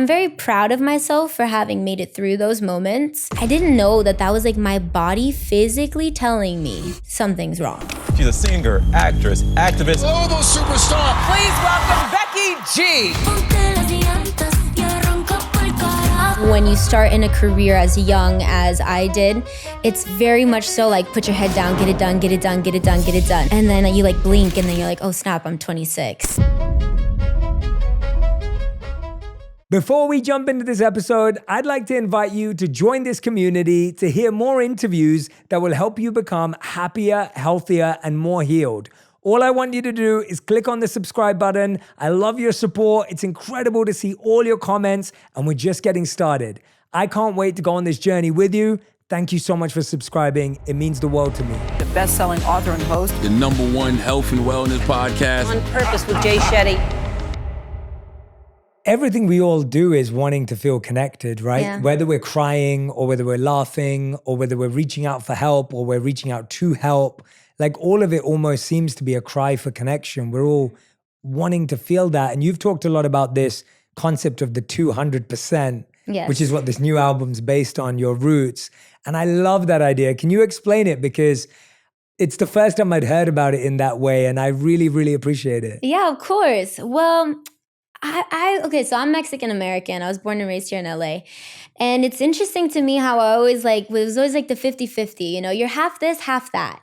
I'm very proud of myself for having made it through those moments. I didn't know that was like my body physically telling me something's wrong. She's a singer, actress, activist. Global superstar. Please welcome Becky G. When you start in a career as young as I did, it's very much so like put your head down, get it done, get it done, get it done, get it done. And then you like blink and then you're like, oh snap, I'm 26. Before we jump into this episode, I'd like to invite you to join this community to hear more interviews that will help you become happier, healthier, and more healed. All I want you to do is click on the subscribe button. I love your support. It's incredible to see all your comments, and we're just getting started. I can't wait to go on this journey with you. Thank you so much for subscribing. It means the world to me. The best-selling author and host. The #1 health and wellness podcast. On Purpose with Jay Shetty. Everything we all do is wanting to feel connected, right? Yeah. Whether we're crying or whether we're laughing or whether we're reaching out for help or we're reaching out to help, like all of it almost seems to be a cry for connection. We're all wanting to feel that. And you've talked a lot about this concept of the 200%, Yes. which is what this new album's based on, your roots. And I love that idea. Can you explain it? Because it's the first time I'd heard about it in that way. And I really, really appreciate it. Yeah, of course. Well, okay, so I'm Mexican American. I was born and raised here in LA. And it's interesting to me how I always it was always like the 50-50, you're half this, half that.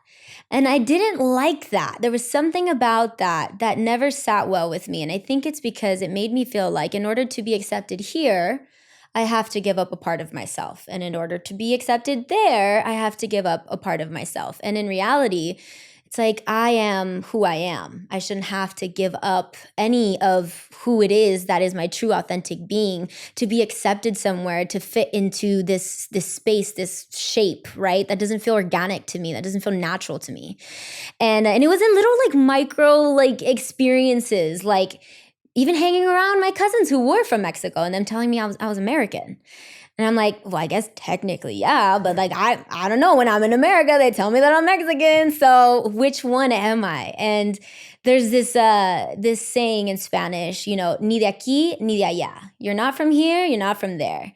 And I didn't like that. There was something about that never sat well with me. And I think it's because it made me feel like in order to be accepted here, I have to give up a part of myself. And in order to be accepted there, I have to give up a part of myself. And in reality, it's like I am who I am. I shouldn't have to give up any of who it is that is my true authentic being to be accepted somewhere, to fit into this space, this shape, right? That doesn't feel organic to me. That doesn't feel natural to me. And it was in little micro experiences, like even hanging around my cousins who were from Mexico and them telling me I was American. And I'm like, well, I guess technically, yeah, but I don't know. When I'm in America, they tell me that I'm Mexican. So which one am I? And there's this saying in Spanish, ni de aquí, ni de allá. You're not from here, you're not from there.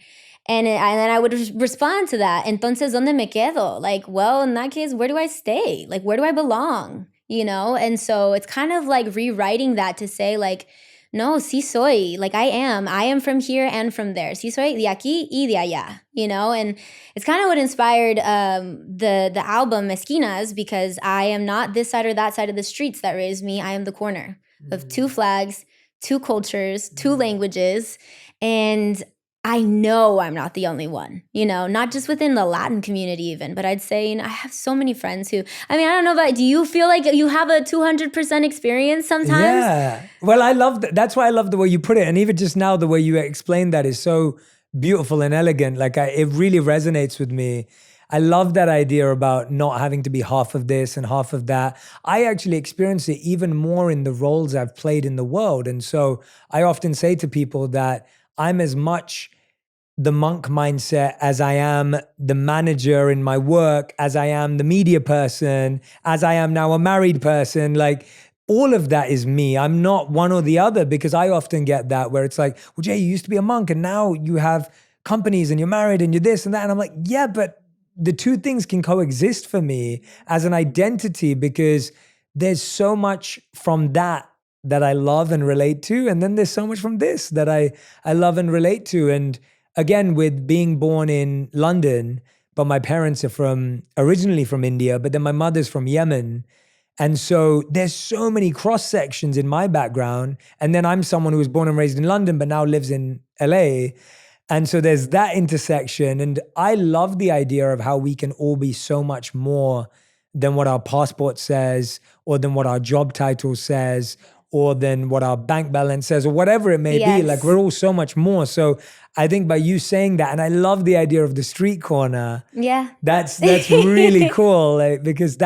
And then I would respond to that. Entonces, ¿dónde me quedo? Well, in that case, where do I stay? Where do I belong? And so it's kind of rewriting that to say no, sí soy. I am from here and from there. Sí soy de aquí y de allá, And it's kind of what inspired the album Esquinas, because I am not this side or that side of the streets that raised me. I am the corner of two flags, two cultures, two languages, and I know I'm not the only one, not just within the Latin community even, but I'd say, I have so many friends who, I don't know do you feel like you have a 200% experience sometimes? Yeah. Well, I love that. That's why I love the way you put it. And even just now, the way you explained that is so beautiful and elegant. It really resonates with me. I love that idea about not having to be half of this and half of that. I actually experience it even more in the roles I've played in the world. And so I often say to people that I'm as much the monk mindset as I am the manager in my work, as I am the media person, as I am now a married person. All of that is me. I'm not one or the other, because I often get that where it's well, Jay, you used to be a monk and now you have companies and you're married and you're this and that. And I'm like, yeah, but the two things can coexist for me as an identity, because there's so much from that I love and relate to. And then there's so much from this that I love and relate to. And again, with being born in London, but my parents are originally from India, but then my mother's from Yemen. And so there's so many cross sections in my background. And then I'm someone who was born and raised in London, but now lives in LA. And so there's that intersection. And I love the idea of how we can all be so much more than what our passport says, or than what our job title says, or than what our bank balance says, or whatever it may be. We're all so much more. So I think by you saying that, and I love the idea of the street corner. Yeah. That's really cool, because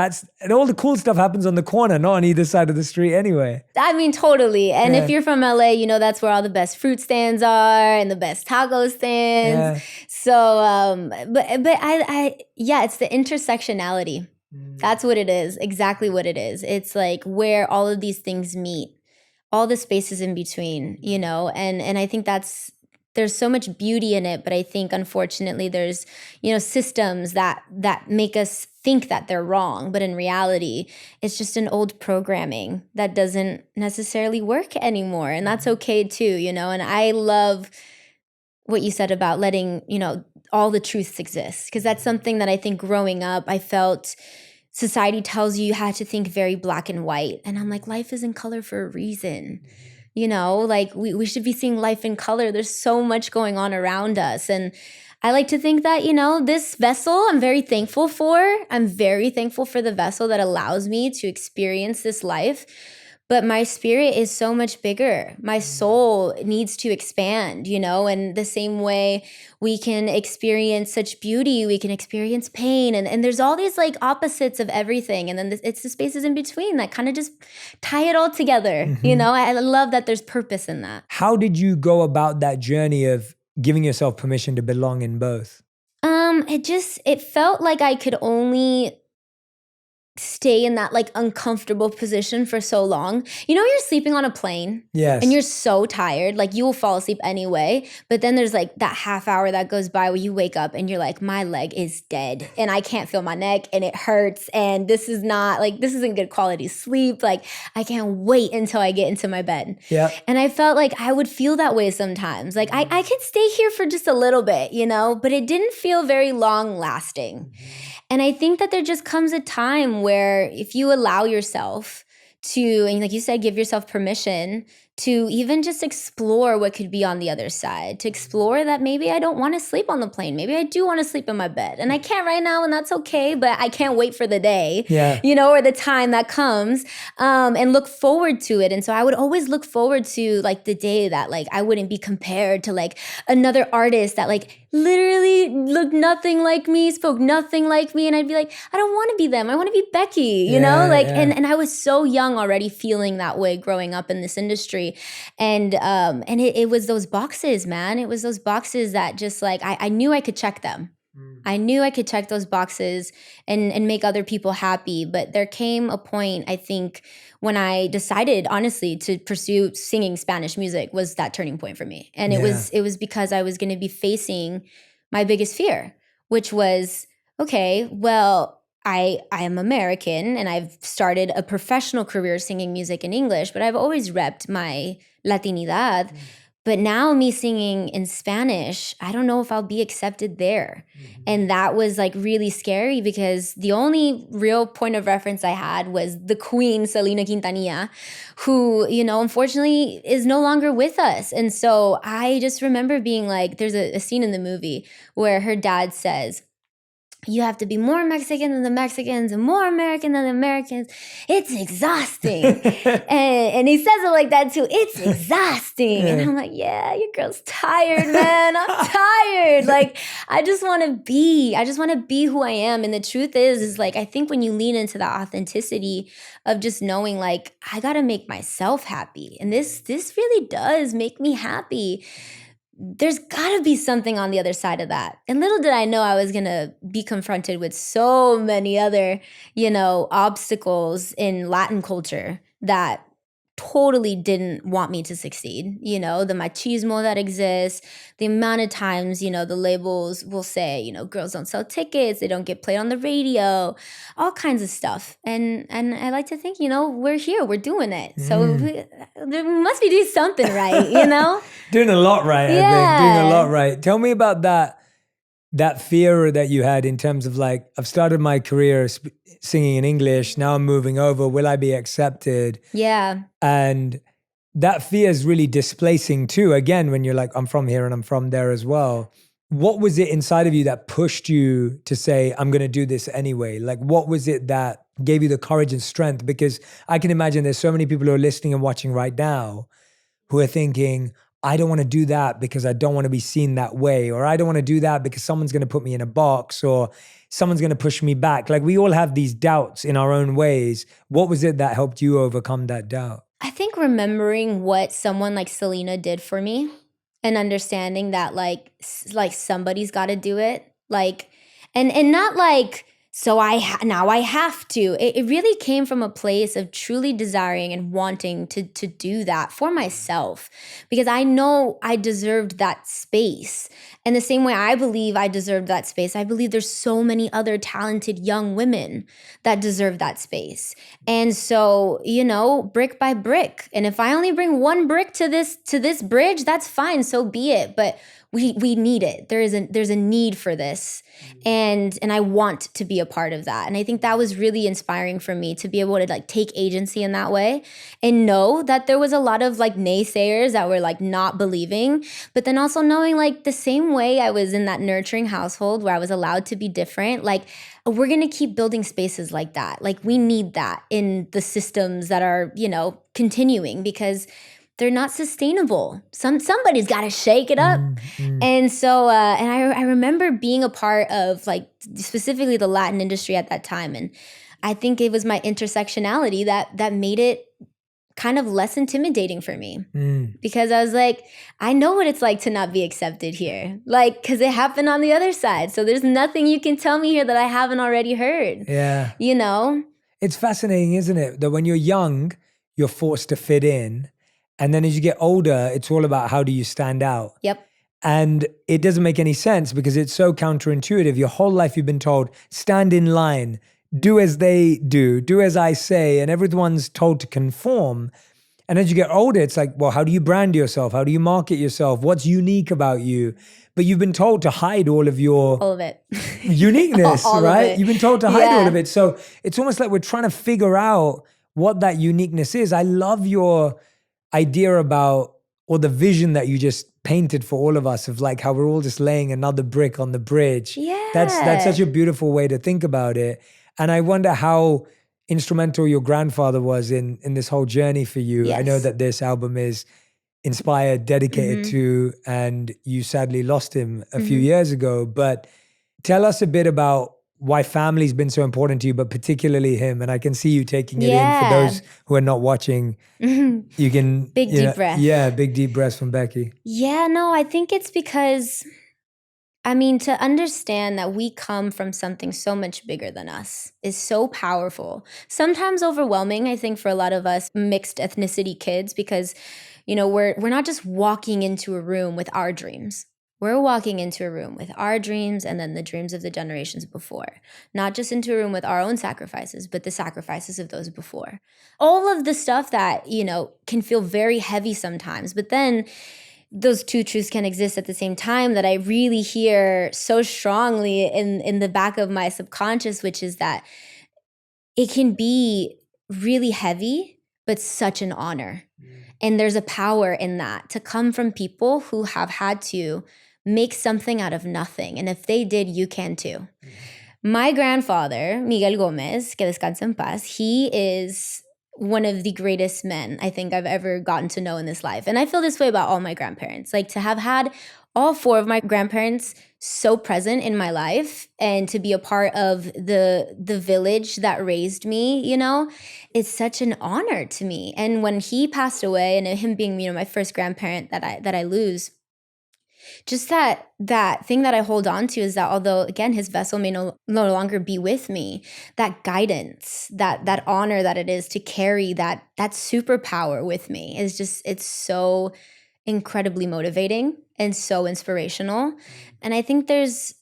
and all the cool stuff happens on the corner, not on either side of the street anyway. Totally. And if you're from LA, that's where all the best fruit stands are and the best taco stands. Yeah. So, but it's the intersectionality. That's what it is. Exactly what it is. It's where all of these things meet, all the spaces in between, and I think that's there's so much beauty in it, but I think unfortunately there's, systems that make us think that they're wrong, but in reality, it's just an old programming that doesn't necessarily work anymore. And that's okay too, and I love what you said about letting, all the truths exist, because that's something that I think growing up, I felt society tells you had to think very black and white. And I'm like, life is in color for a reason. Like we should be seeing life in color. There's so much going on around us. And I like to think that, this vessel I'm very thankful for. I'm very thankful for the vessel that allows me to experience this life. But my spirit is so much bigger. My soul needs to expand, and the same way we can experience such beauty, we can experience pain. And there's all these like opposites of everything. And then it's the spaces in between that kind of just tie it all together. I love that there's purpose in that. How did you go about that journey of giving yourself permission to belong in both? It felt like I could only stay in that like uncomfortable position for so long. You're sleeping on a plane. Yes. And you're so tired, like you will fall asleep anyway. But then there's like that half hour that goes by where you wake up and you're like, my leg is dead and I can't feel my neck and it hurts. And this isn't good quality sleep. Like I can't wait until I get into my bed. Yeah. And I felt like I would feel that way sometimes. Like I could stay here for just a little bit, but it didn't feel very long lasting. And I think that there just comes a time where if you allow yourself to, and like you said, give yourself permission to even just explore what could be on the other side, to explore that maybe I don't want to sleep on the plane. Maybe I do want to sleep in my bed and I can't right now and that's okay, but I can't wait for the day, or the time that comes and look forward to it. And so I would always look forward to like the day that like I wouldn't be compared to like another artist that like literally looked nothing like me, spoke nothing like me. And I'd be like, I don't want to be them. I want to be Becky, And I was so young already feeling that way growing up in this industry. And it was those boxes, man. It was those boxes that just like, I knew I could check them. I knew I could check those boxes and make other people happy. But there came a point, I think, when I decided, honestly, to pursue singing Spanish music was that turning point for me. And it was because I was going to be facing my biggest fear, which was, okay, well, I am American and I've started a professional career singing music in English, but I've always repped my Latinidad. But now me singing in Spanish, I don't know if I'll be accepted there. And that was like really scary because the only real point of reference I had was the queen, Selena Quintanilla, who, unfortunately is no longer with us. And so I just remember being like, there's a scene in the movie where her dad says, you have to be more Mexican than the Mexicans and more American than the Americans. It's exhausting. and he says it like that too. It's exhausting. And I'm like, yeah, your girl's tired, man. I'm tired. Like, I just want to be who I am. And the truth is like, I think when you lean into the authenticity of just knowing like, I got to make myself happy. And this really does make me happy. There's got to be something on the other side of that. And little did I know I was going to be confronted with so many other, obstacles in Latin culture that totally didn't want me to succeed. The machismo that exists, the amount of times, the labels will say, girls don't sell tickets, they don't get played on the radio, all kinds of stuff. And I like to think, we're here, we're doing it. So there must be doing something right, Doing a lot right, I think. Doing a lot right. Tell me about that fear that you had in terms of like, I've started my career singing in English, now I'm moving over, will I be accepted? Yeah. And that fear is really displacing too, again, when you're like, I'm from here and I'm from there as well. What was it inside of you that pushed you to say, I'm going to do this anyway? Like, what was it that gave you the courage and strength? Because I can imagine there's so many people who are listening and watching right now who are thinking, I don't want to do that because I don't want to be seen that way, or I don't want to do that because someone's going to put me in a box, or someone's going to push me back. Like, we all have these doubts in our own ways. What was it that helped you overcome that doubt? I think remembering what someone like Selena did for me and understanding that like somebody's got to do it. Like, and not like So now I have to. It really came from a place of truly desiring and wanting to do that for myself, because I know I deserved that space. And the same way I believe I deserved that space, I believe there's so many other talented young women that deserve that space. And so, brick by brick. And if I only bring one brick to this bridge, that's fine, so be it. But we need it. There's a need for this. And I want to be a part of that. And I think that was really inspiring for me to be able to take agency in that way and know that there was a lot of naysayers that were not believing, but then also knowing the same way I was in that nurturing household where I was allowed to be different, we're going to keep building spaces like that. We need that in the systems that are, continuing, because they're not sustainable. Somebody's got to shake it up. And so, and I remember being a part of specifically the Latin industry at that time. And I think it was my intersectionality that made it kind of less intimidating for me, because I was I know what it's like to not be accepted here, because it happened on the other side. So there's nothing you can tell me here that I haven't already heard. Yeah. It's fascinating, isn't it? That when you're young, you're forced to fit in. And then as you get older, it's all about how do you stand out. Yep. And it doesn't make any sense because it's so counterintuitive. Your whole life you've been told, stand in line, do as they do as I say, and everyone's told to conform. And as you get older, it's well, how do you brand yourself? How do you market yourself? What's unique about you? But you've been told to hide all of it. Uniqueness, all right? Of it. You've been told to hide all of it. So it's almost like we're trying to figure out what that uniqueness is. I love your idea about, or the vision that you just painted for all of us of how we're all just laying another brick on the bridge. Yeah. That's such a beautiful way to think about it. And I wonder how instrumental your grandfather was in this whole journey for you. Yes. I know that this album is inspired, dedicated to, and you sadly lost him a few years ago. But tell us a bit about why family's been so important to you, but particularly him. And I can see you taking it in. For those who are not watching, you can... deep breath. Yeah, big deep breaths from Becky. Yeah, no, I think it's because, to understand that we come from something so much bigger than us is so powerful. Sometimes overwhelming, I think, for a lot of us mixed ethnicity kids, because, we're not just walking into a room with our dreams. We're walking into a room with our dreams and then the dreams of the generations before. Not just into a room with our own sacrifices, but the sacrifices of those before. All of the stuff that, can feel very heavy sometimes. But then those two truths can exist at the same time that I really hear so strongly in the back of my subconscious, which is that it can be really heavy, but such an honor. And there's a power in that to come from people who have had to make something out of nothing. And if they did, you can too. My grandfather, Miguel Gomez, que descansa en paz, he is one of the greatest men I think I've ever gotten to know in this life. And I feel this way about all my grandparents. To have had all four of my grandparents so present in my life and to be a part of the village that raised me, it's such an honor to me. And when he passed away, and him being, my first grandparent that I lose, just that thing that I hold on to is that although, again, his vessel may no longer be with me, that guidance, that honor that it is to carry that superpower with me is just, it's so incredibly motivating and so inspirational. And I think there's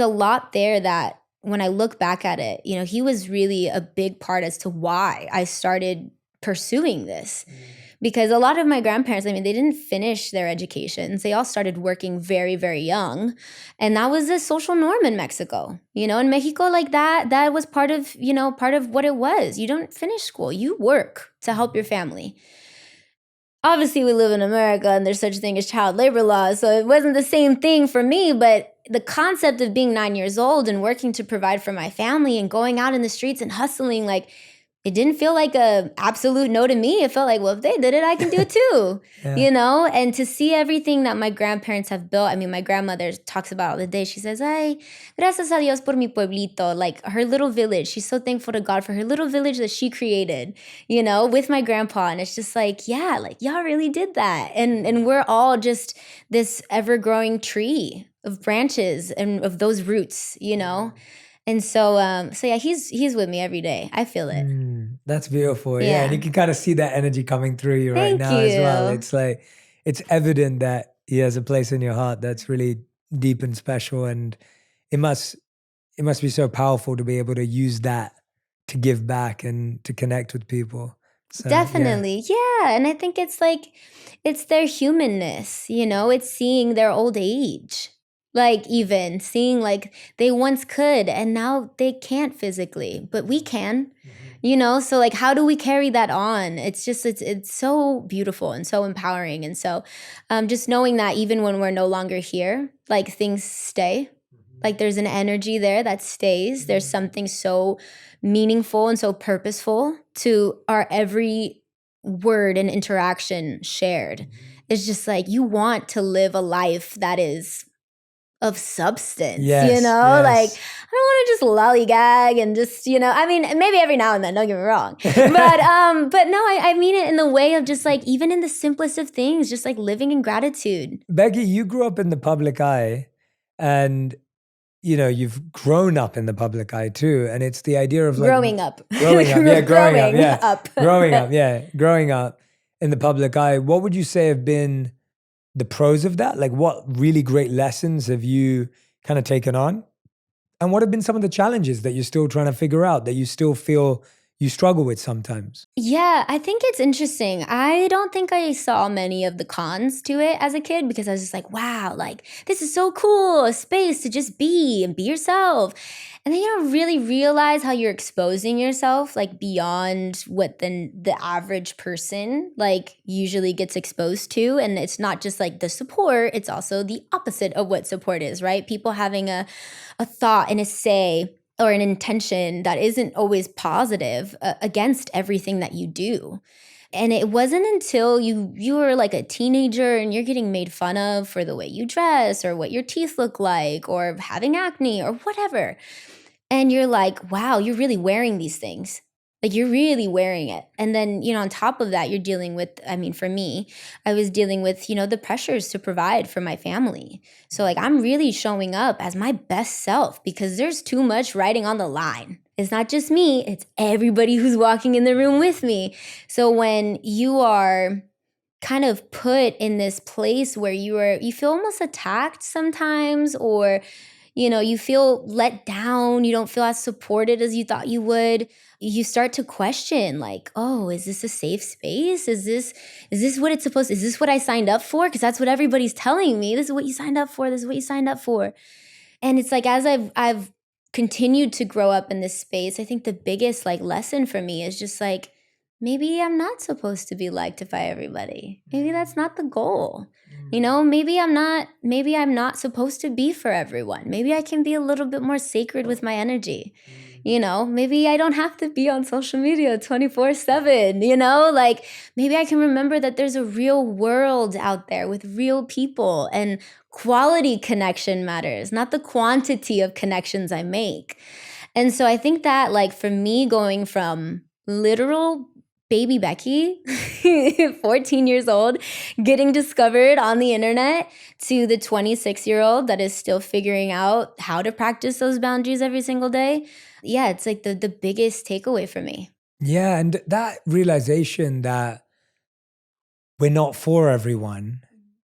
a lot there that when I look back at it, he was really a big part as to why I started pursuing this. Because a lot of my grandparents, they didn't finish their educations. They all started working very, very young. And that was the social norm in Mexico. In Mexico, that was part of what it was. You don't finish school. You work to help your family. Obviously, we live in America and there's such a thing as child labor laws. So it wasn't the same thing for me. But the concept of being 9 years old and working to provide for my family and going out in the streets and hustling, it didn't feel like a absolute no to me. It felt like, well, if they did it, I can do it too, And to see everything that my grandparents have built. My grandmother talks about all the day. She says, ay, gracias a Dios por mi pueblito. Her little village. She's so thankful to God for her little village that she created, with my grandpa. And it's just y'all really did that. And we're all just this ever-growing tree of branches and of those roots, And so yeah, he's with me every day. I feel it. That's beautiful. Yeah. Yeah. And you can kind of see that energy coming through you right Thank now as well. you. It's like, it's evident that he has a place in your heart that's really deep and special. And it must be so powerful to be able to use that to give back and to connect with people. So, yeah. Definitely. Yeah. And I think it's like, it's their humanness, you know, it's seeing their old age. Like even seeing like they once could and now they can't physically, but we can, you know? So like, how do we carry that on? It's just, it's so beautiful and so empowering. And so just knowing that even when we're no longer here, like things stay. Like there's an energy there that stays. There's something so meaningful and so purposeful to our every word and interaction shared. It's just like you want to live a life that is of substance, Yes, you know? yes. Like I don't want to just lollygag and just, you know, I mean, maybe every now and then, don't get me wrong. But no, I mean it in the way of just like, even in the simplest of things, just like living in gratitude. Becky, you grew up in the public eye and you know, you've grown up in the public eye too. And it's the idea of like Growing up. Growing up, yeah, growing up, yeah. up. Growing up in the public eye. What would you say have been the pros of that? Like what really great lessons have you kind of taken on? And what have been some of the challenges that you're still trying to figure out, that you still feel you struggle with sometimes? Yeah, I think it's interesting. I don't think I saw many of the cons to it as a kid because I was just like, wow, like this is so cool, a space to just be and be yourself. And then you don't really realize how you're exposing yourself like beyond what the average person like usually gets exposed to. And it's not just like the support, it's also the opposite of what support is, right? People having a thought and a say or an intention that isn't always positive against everything that you do. And it wasn't until you were like a teenager and you're getting made fun of for the way you dress or what your teeth look like or having acne or whatever. And you're like, wow, you're really wearing these things. Like you're really wearing it. And then, you know, on top of that, you're dealing with, I mean, for me, I was dealing with, you know, the pressures to provide for my family. So like I'm really showing up as my best self because there's too much riding on the line. It's not just me, it's everybody who's walking in the room with me. So when you are kind of put in this place where you feel almost attacked sometimes, or you know, you feel let down, you don't feel as supported as you thought you would. You start to question like, oh, is this a safe space? Is this what it's supposed to, is this what I signed up for? Because that's what everybody's telling me. This is what you signed up for. This is what you signed up for. And it's like, as I've continued to grow up in this space, I think the biggest like lesson for me is just like, maybe I'm not supposed to be liked by everybody. Maybe that's not the goal. You know, maybe I'm not supposed to be for everyone. Maybe I can be a little bit more sacred with my energy. You know, maybe I don't have to be on social media 24/7, you know? Like maybe I can remember that there's a real world out there with real people, and quality connection matters, not the quantity of connections I make. And so I think that like for me, going from literal baby Becky, 14 years old, getting discovered on the internet, to the 26-year-old that is still figuring out how to practice those boundaries every single day. Yeah, it's like the biggest takeaway for me. Yeah, and that realization that we're not for everyone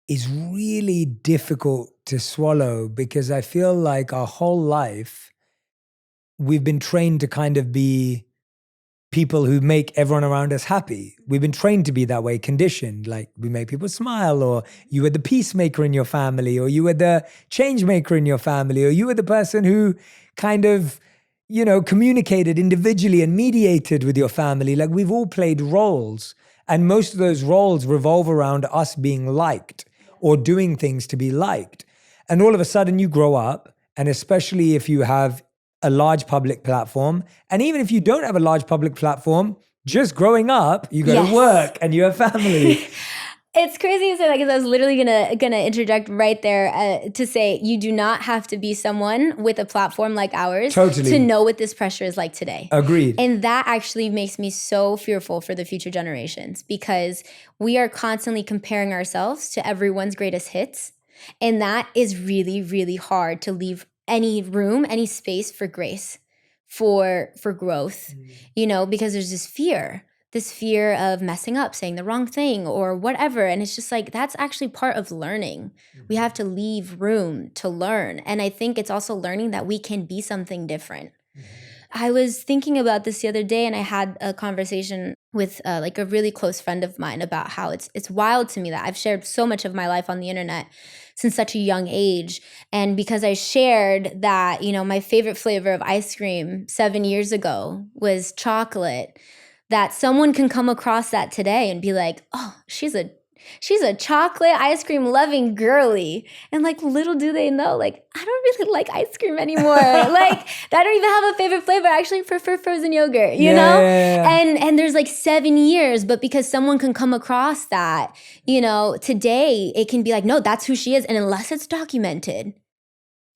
is really difficult to swallow, because I feel like our whole life we've been trained to kind of be people who make everyone around us happy. We've been trained to be that way, conditioned. Like we make people smile, or you were the peacemaker in your family, or you were the change maker in your family, or you were the person who kind of, you know, communicated individually and mediated with your family. Like we've all played roles, and most of those roles revolve around us being liked or doing things to be liked. And all of a sudden you grow up, and especially if you have a large public platform, and even if you don't have a large public platform, just growing up, you go to work and you have family. It's crazy to say that, because I was literally gonna interject right there to say you do not have to be someone with a platform like ours to know what this pressure is like today. Agreed. And that actually makes me so fearful for the future generations, because we are constantly comparing ourselves to everyone's greatest hits. And that is really, really hard to leave any room, any space for grace, for growth, because there's this fear of messing up, saying the wrong thing or whatever. And it's just like, that's actually part of learning. We have to leave room to learn. And I think it's also learning that we can be something different. I was thinking about this the other day, and I had a conversation with like a really close friend of mine about how it's wild to me that I've shared so much of my life on the internet since such a young age. And because I shared that, my favorite flavor of ice cream 7 years ago was chocolate, that someone can come across that today and be like, oh, she's a chocolate ice cream loving girly. And like, little do they know, like, I don't really like ice cream anymore. Like, I don't even have a favorite flavor. I actually prefer frozen yogurt, you know? Yeah. And there's like 7 years, but because someone can come across that, today it can be like, no, that's who she is. And unless it's documented,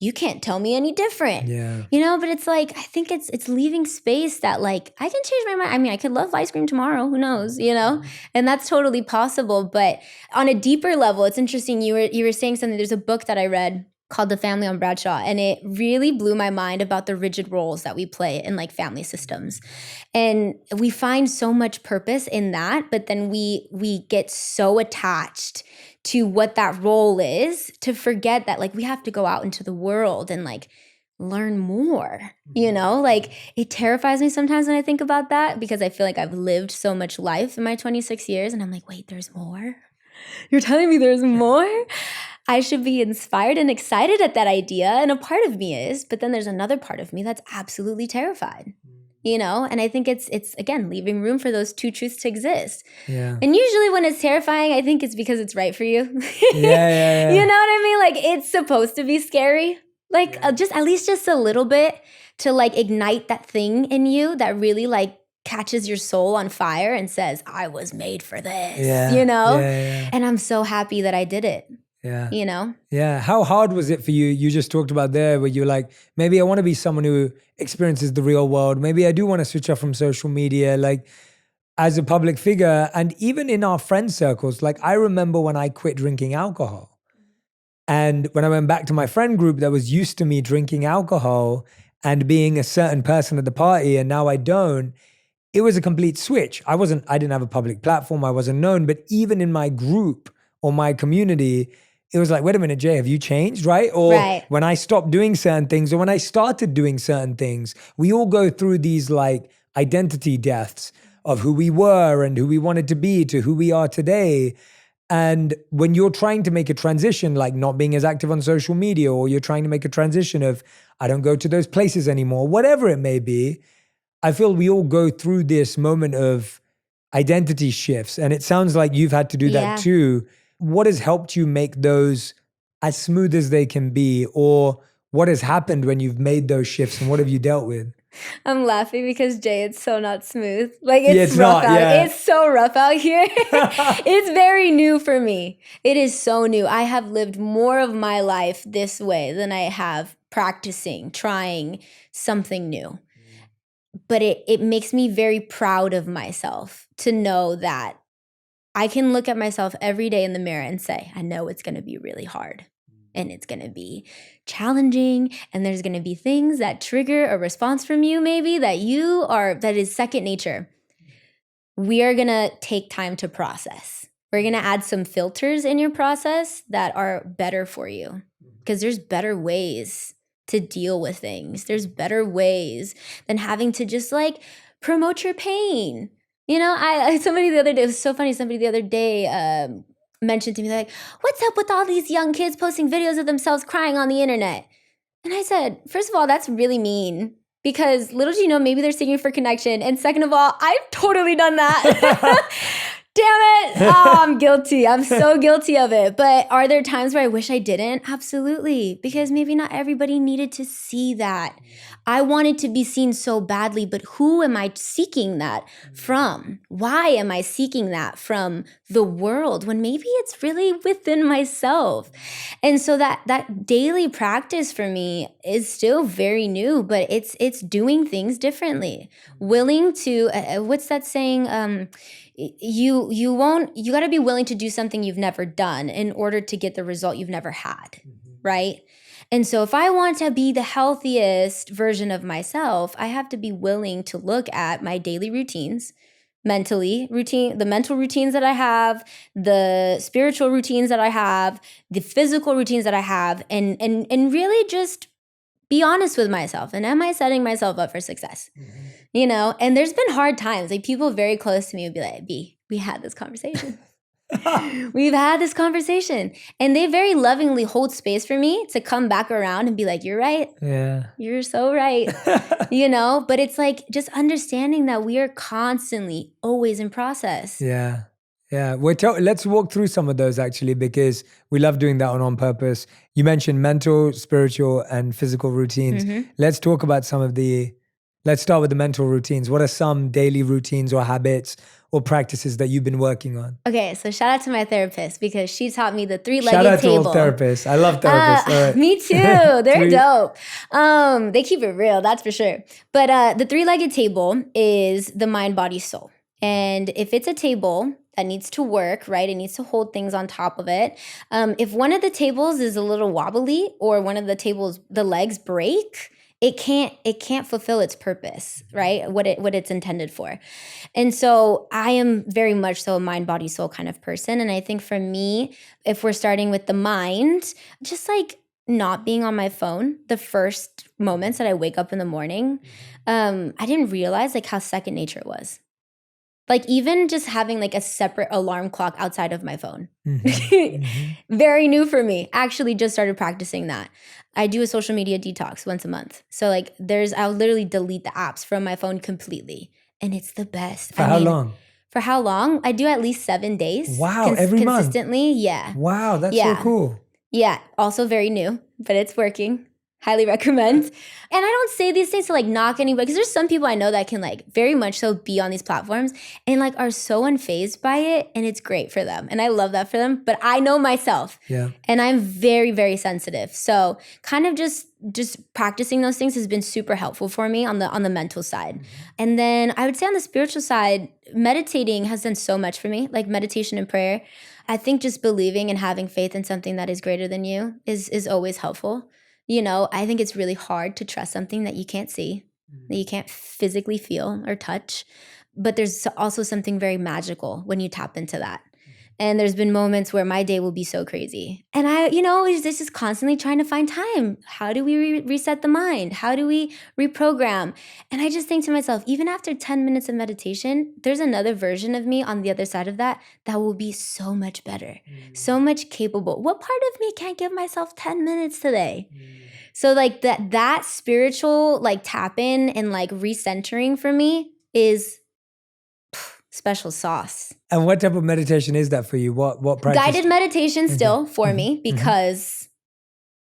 you can't tell me any different. Yeah. But it's like, I think it's leaving space that like, I can change my mind. I mean, I could love ice cream tomorrow, who knows, and that's totally possible. But on a deeper level, it's interesting. You were saying something, there's a book that I read called The Family on Bradshaw, and it really blew my mind about the rigid roles that we play in like family systems. And we find so much purpose in that, but then we get so attached to what that role is to forget that like we have to go out into the world and like learn more, like it terrifies me sometimes when I think about that, because I feel like I've lived so much life in my 26 years and I'm like, wait, there's more? You're telling me there's more? I should be inspired and excited at that idea. And a part of me is, but then there's another part of me that's absolutely terrified. And I think it's again, leaving room for those two truths to exist. Yeah. And usually when it's terrifying, I think it's because it's right for you. Yeah. You know what I mean? Like, it's supposed to be scary. Like, just at least just a little bit to like ignite that thing in you that really like catches your soul on fire and says, I was made for this, Yeah. And I'm so happy that I did it. Yeah. Yeah. How hard was it for you? You just talked about there where you're like, maybe I want to be someone who experiences the real world. Maybe I do want to switch off from social media, like as a public figure. And even in our friend circles, like I remember when I quit drinking alcohol. And when I went back to my friend group that was used to me drinking alcohol and being a certain person at the party, and now I don't, it was a complete switch. I didn't have a public platform. I wasn't known, but even in my group or my community, it was like, wait a minute, Jay, have you changed, right? Or when I stopped doing certain things or when I started doing certain things, we all go through these like identity deaths of who we were and who we wanted to be to who we are today. And when you're trying to make a transition, like not being as active on social media, or you're trying to make a transition of, I don't go to those places anymore, whatever it may be, I feel we all go through this moment of identity shifts. And it sounds like you've had to do that too. What has helped you make those as smooth as they can be? Or what has happened when you've made those shifts and what have you dealt with? I'm laughing because Jay, it's so not smooth. Like it's rough out. Yeah. It's so rough out here. It's very new for me. It is so new. I have lived more of my life this way than I have practicing, trying something new. But it makes me very proud of myself to know that I can look at myself every day in the mirror and say, I know it's going to be really hard and it's going to be challenging. And there's going to be things that trigger a response from you, maybe that is second nature. We are going to take time to process. We're going to add some filters in your process that are better for you, because there's better ways to deal with things. There's better ways than having to just like promote your pain. Somebody the other day, it was so funny, somebody the other day mentioned to me, like, what's up with all these young kids posting videos of themselves crying on the internet? And I said, first of all, that's really mean, because little do you know, maybe they're seeking for connection. And second of all, I've totally done that. Damn it. Oh, I'm guilty. I'm so guilty of it. But are there times where I wish I didn't? Absolutely. Because maybe not everybody needed to see that. I wanted to be seen so badly, but who am I seeking that from? Why am I seeking that from the world when maybe it's really within myself? And so that daily practice for me is still very new, but it's doing things differently. Willing to, what's that saying? You got to be willing to do something you've never done in order to get the result you've never had. right? And so if I want to be the healthiest version of myself, I have to be willing to look at my daily routines, the mental routines that I have, the spiritual routines that I have, the physical routines that I have, and really just be honest with myself. And am I setting myself up for success? You know, and there's been hard times. Like people very close to me would be like, B, we had this conversation. We've had this conversation. And they very lovingly hold space for me to come back around and be like, you're right. Yeah. You're so right. You know, but it's like just understanding that we are constantly always in process. Yeah. Yeah. Let's walk through some of those actually, because we love doing that on Purpose. You mentioned mental, spiritual, and physical routines. Let's talk about let's start with the mental routines. What are some daily routines or habits or practices that you've been working on? Okay, so shout out to my therapist because she taught me the three-legged Shout out table. to all therapists. I love therapists. All right. Me too. They're dope. They keep it real, that's for sure. But the three-legged table is the mind, body, soul. And if it's a table that needs to work, right, it needs to hold things on top of it. If one of the tables is a little wobbly or one of the tables, the legs break, it can't fulfill its purpose, right? What it's intended for. And so I am very much so a mind, body, soul kind of person. And I think for me, if we're starting with the mind, just like not being on my phone the first moments that I wake up in the morning, I didn't realize like how second nature it was. Like even just having like a separate alarm clock outside of my phone. Very new for me. Actually just started practicing that. I do a social media detox once a month. So like I'll literally delete the apps from my phone completely. And it's the best. How long? For how long? I do at least 7 days. Wow, every month? Consistently, yeah. Wow, that's so cool. Yeah, also very new, but it's working. Highly recommend. And I don't say these things to like knock anybody, because there's some people I know that can like very much so be on these platforms and like are so unfazed by it, and it's great for them. And I love that for them, but I know myself. Yeah. And I'm very, very sensitive. So kind of just practicing those things has been super helpful for me on the mental side. And then I would say on the spiritual side, meditating has done so much for me, like meditation and prayer. I think just believing and having faith in something that is greater than you is always helpful. You know, I think it's really hard to trust something that you can't see, that you can't physically feel or touch. But there's also something very magical when you tap into that. And there's been moments where my day will be so crazy. And it's just constantly trying to find time. How do we reset the mind? How do we reprogram? And I just think to myself, even after 10 minutes of meditation, there's another version of me on the other side of that will be so much better, so much capable. What part of me can't give myself 10 minutes today? So like that spiritual like tap in and like recentering for me is special sauce. And what type of meditation is that for you? What practice? Guided meditation still for me, because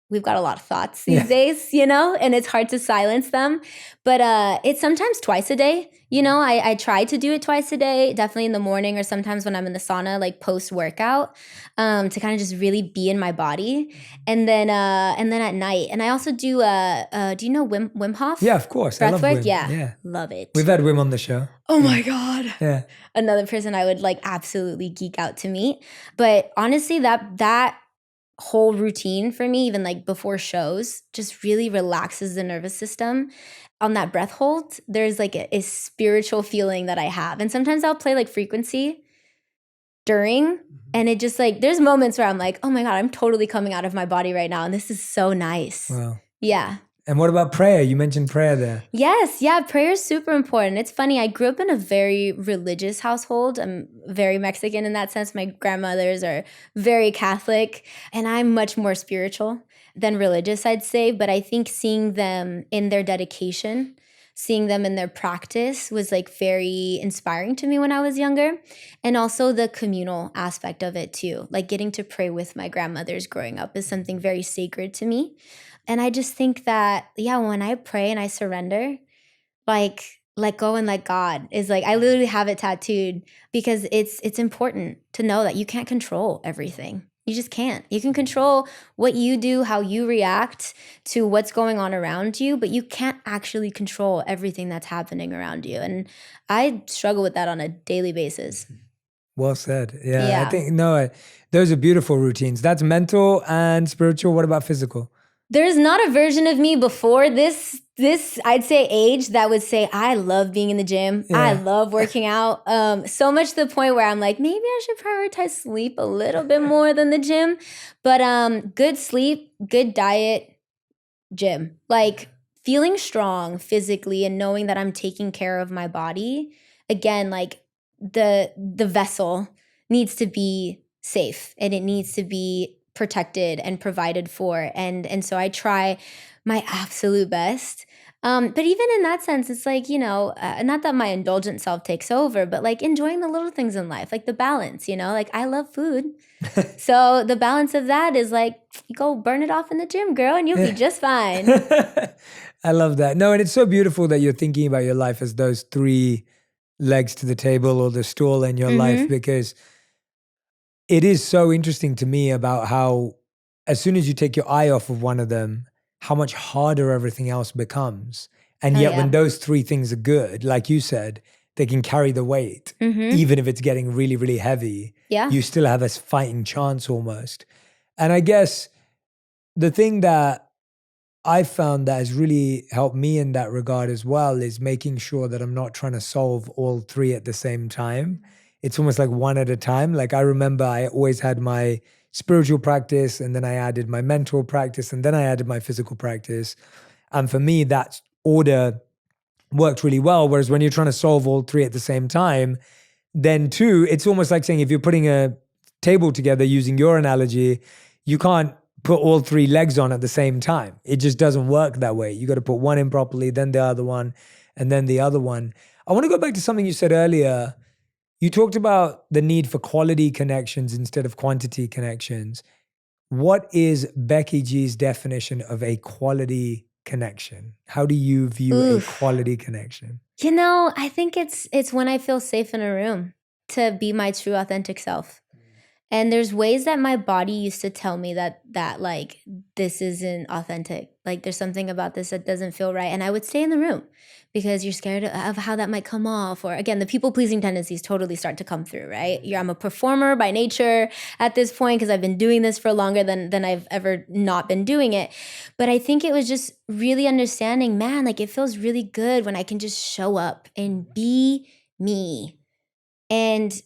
we've got a lot of thoughts these days, and it's hard to silence them. But it's sometimes twice a day. I try to do it twice a day, definitely in the morning or sometimes when I'm in the sauna, like post-workout, to kind of just really be in my body. And then at night. And I also do, do you know Wim Hof? Yeah, of course. I love Breathwork? Wim. Yeah. Love it. We've had Wim on the show. Oh my God. Yeah. Another person I would like absolutely geek out to meet. But honestly, that whole routine for me, even like before shows, just really relaxes the nervous system. On that breath hold, there's like a spiritual feeling that I have. And sometimes I'll play like frequency during, and it just like, there's moments where I'm like, oh my God, I'm totally coming out of my body right now. And this is so nice. Wow. Yeah. And what about prayer? You mentioned prayer there. Yes, yeah, prayer is super important. It's funny, I grew up in a very religious household. I'm very Mexican in that sense. My grandmothers are very Catholic, and I'm much more spiritual than religious, I'd say. But I think seeing them in their dedication, seeing them in their practice was like very inspiring to me when I was younger. And also the communal aspect of it too. Like getting to pray with my grandmothers growing up is something very sacred to me. And I just think that, when I pray and I surrender, like let go and let God is like, I literally have it tattooed, because it's important to know that you can't control everything. You just can't. You can control what you do, how you react to what's going on around you, but you can't actually control everything that's happening around you. And I struggle with that on a daily basis. Well said. Yeah, I Yeah. think, no, those are beautiful routines. That's mental and spiritual. What about physical? There's not a version of me before this I'd say age that would say I love being in the gym. I Yeah. love working out. So much to the point where I'm like, maybe I should prioritize sleep a little bit more than the gym. But good sleep, good diet, gym. Like feeling strong physically and knowing that I'm taking care of my body. Again, like the vessel needs to be safe and it needs to be protected and provided for. And so I try my absolute best. But even in that sense, it's like, not that my indulgent self takes over, but like enjoying the little things in life, like the balance, like I love food. So the balance of that is like, you go burn it off in the gym, girl, and you'll be just fine. I love that. No, and it's so beautiful that you're thinking about your life as those three legs to the table or the stool in your life, because it is so interesting to me about how as soon as you take your eye off of one of them, how much harder everything else becomes. And Oh, yet yeah. when those three things are good, like you said, they can carry the weight. Even if it's getting really, really heavy, Yeah. you still have a fighting chance almost. And I guess the thing that I found that has really helped me in that regard as well is making sure that I'm not trying to solve all three at the same time. It's almost like one at a time. Like I remember I always had my spiritual practice and then I added my mental practice and then I added my physical practice. And for me, that order worked really well. Whereas when you're trying to solve all three at the same time, then two, it's almost like saying if you're putting a table together using your analogy, you can't put all three legs on at the same time. It just doesn't work that way. You got to put one in properly, then the other one, and then the other one. I want to go back to something you said earlier. You talked about the need for quality connections instead of quantity connections. What is Becky G's definition of a quality connection? How do you view a Oof. quality connection? I think it's when I feel safe in a room to be my true authentic self. And there's ways that my body used to tell me that like this isn't authentic. Like there's something about this that doesn't feel right. And I would stay in the room because you're scared of how that might come off. Or again, the people-pleasing tendencies totally start to come through, right? I'm a performer by nature at this point because I've been doing this for longer than I've ever not been doing it. But I think it was just really understanding, man, like it feels really good when I can just show up and be me. And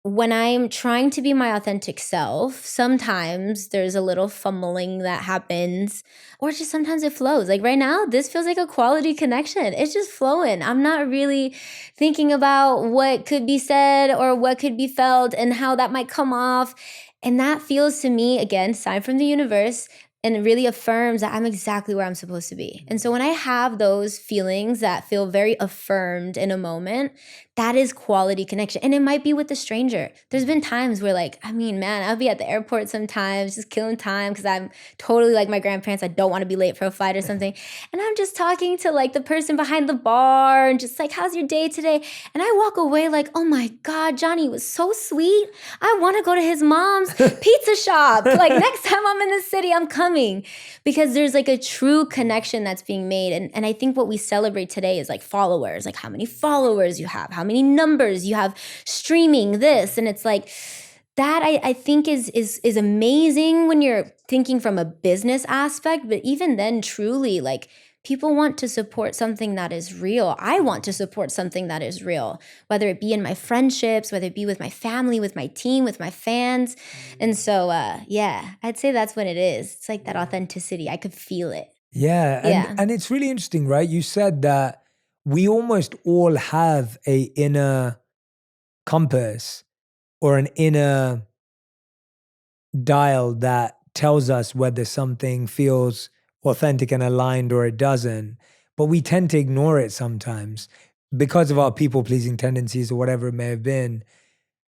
when I'm trying to be my authentic self, sometimes there's a little fumbling that happens, or just sometimes it flows. Like right now, this feels like a quality connection. It's just flowing. I'm not really thinking about what could be said or what could be felt and how that might come off. And that feels to me, again, sign from the universe, and it really affirms that I'm exactly where I'm supposed to be. And so when I have those feelings that feel very affirmed in a moment, that is quality connection. And it might be with a stranger. There's been times where I'll be at the airport sometimes just killing time because I'm totally like my grandparents. I don't want to be late for a flight or something. And I'm just talking to like the person behind the bar and just like, how's your day today? And I walk away like, oh my God, Johnny was so sweet. I want to go to his mom's pizza shop. Like next time I'm in the city, I'm coming. Because there's like a true connection that's being made. And I think what we celebrate today is like followers, like how many followers you have, how many numbers you have streaming this. And it's like that I think is amazing when you're thinking from a business aspect. But even then, truly, like people want to support something that is real. I want to support something that is real, whether it be in my friendships, whether it be with my family, with my team, with my fans. And so, I'd say that's what it is. It's like that authenticity. I could feel it. Yeah. And it's really interesting, right? You said that we almost all have a inner compass or an inner dial that tells us whether something feels authentic and aligned or it doesn't. But we tend to ignore it sometimes because of our people-pleasing tendencies or whatever it may have been.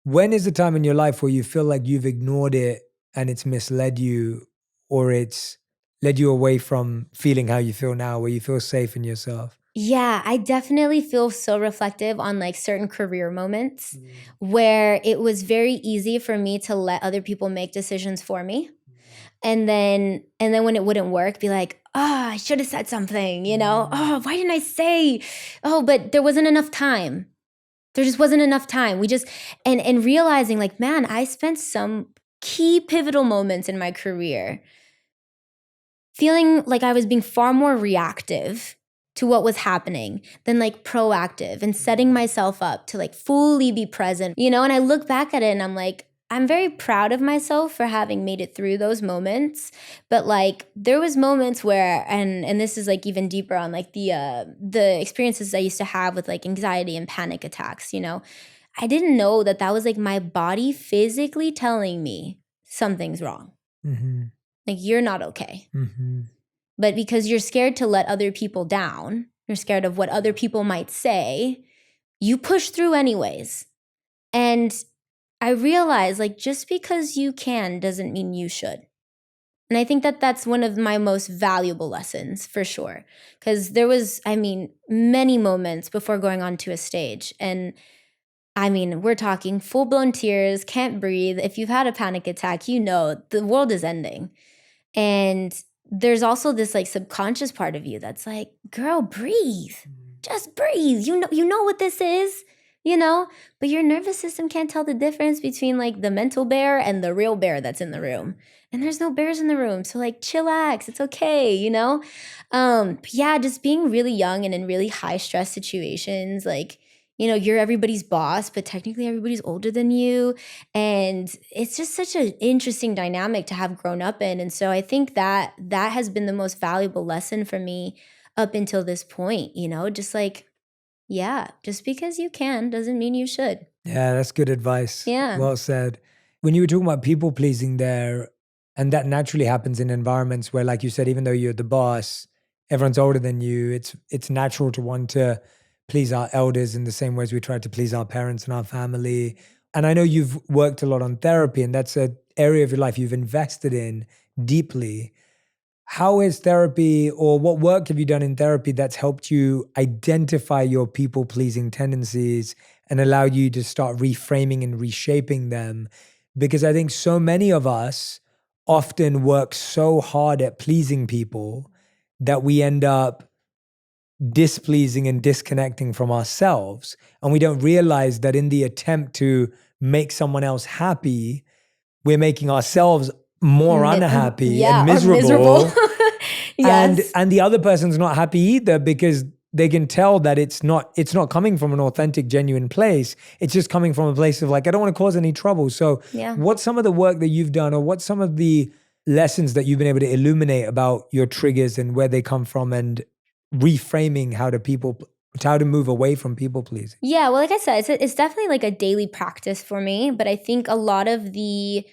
When is the time in your life where you feel like you've ignored it and it's misled you, or it's led you away from feeling how you feel now, where you feel safe in yourself? Yeah, I definitely feel so reflective on like certain career moments where it was very easy for me to let other people make decisions for me. And then when it wouldn't work, be like, oh, I should have said something, Oh, why didn't I say? Oh, but there wasn't enough time. There just wasn't enough time. And realizing like, man, I spent some key pivotal moments in my career feeling like I was being far more reactive to what was happening than like proactive and setting myself up to like fully be present, you know? And I look back at it and I'm like, I'm very proud of myself for having made it through those moments. But like there was moments where, and this is like even deeper on like the experiences I used to have with like anxiety and panic attacks, you know? I didn't know that that was like my body physically telling me something's wrong. Mm-hmm. Like you're not okay. Mm-hmm. But because you're scared to let other people down, you're scared of what other people might say, you push through anyways. And I realized like just because you can doesn't mean you should. And I think that that's one of my most valuable lessons for sure. Because there was, many moments before going onto a stage. And we're talking full-blown tears, can't breathe. If you've had a panic attack, you know the world is ending. And there's also this like subconscious part of you that's like, girl, breathe. Just breathe. You know what this is, you know? But your nervous system can't tell the difference between like the mental bear and the real bear that's in the room. And there's no bears in the room. So like chillax, it's okay, you know? But yeah, just being really young and in really high stress situations, like, you know, you're everybody's boss, but technically everybody's older than you. And it's just such an interesting dynamic to have grown up in. And so I think that that has been the most valuable lesson for me up until this point, you know, just like, yeah, just because you can doesn't mean you should. Yeah, that's good advice. Yeah. Well said. When you were talking about people pleasing there, and that naturally happens in environments where, like you said, even though you're the boss, everyone's older than you, it's natural to want to please our elders in the same ways we try to please our parents and our family. And I know you've worked a lot on therapy, and that's an area of your life you've invested in deeply. How is therapy, or what work have you done in therapy that's helped you identify your people-pleasing tendencies and allowed you to start reframing and reshaping them? Because I think so many of us often work so hard at pleasing people that we end up displeasing and disconnecting from ourselves. And we don't realize that in the attempt to make someone else happy, we're making ourselves more unhappy and miserable. Yes. And the other person's not happy either, because they can tell that it's not coming from an authentic, genuine place. It's just coming from a place of like, I don't want to cause any trouble. So what's some of the work that you've done, or what's some of the lessons that you've been able to illuminate about your triggers and where they come from, and reframing how to move away from people pleasing? Yeah, well, like I said, it's definitely like a daily practice for me. But I think a lot of the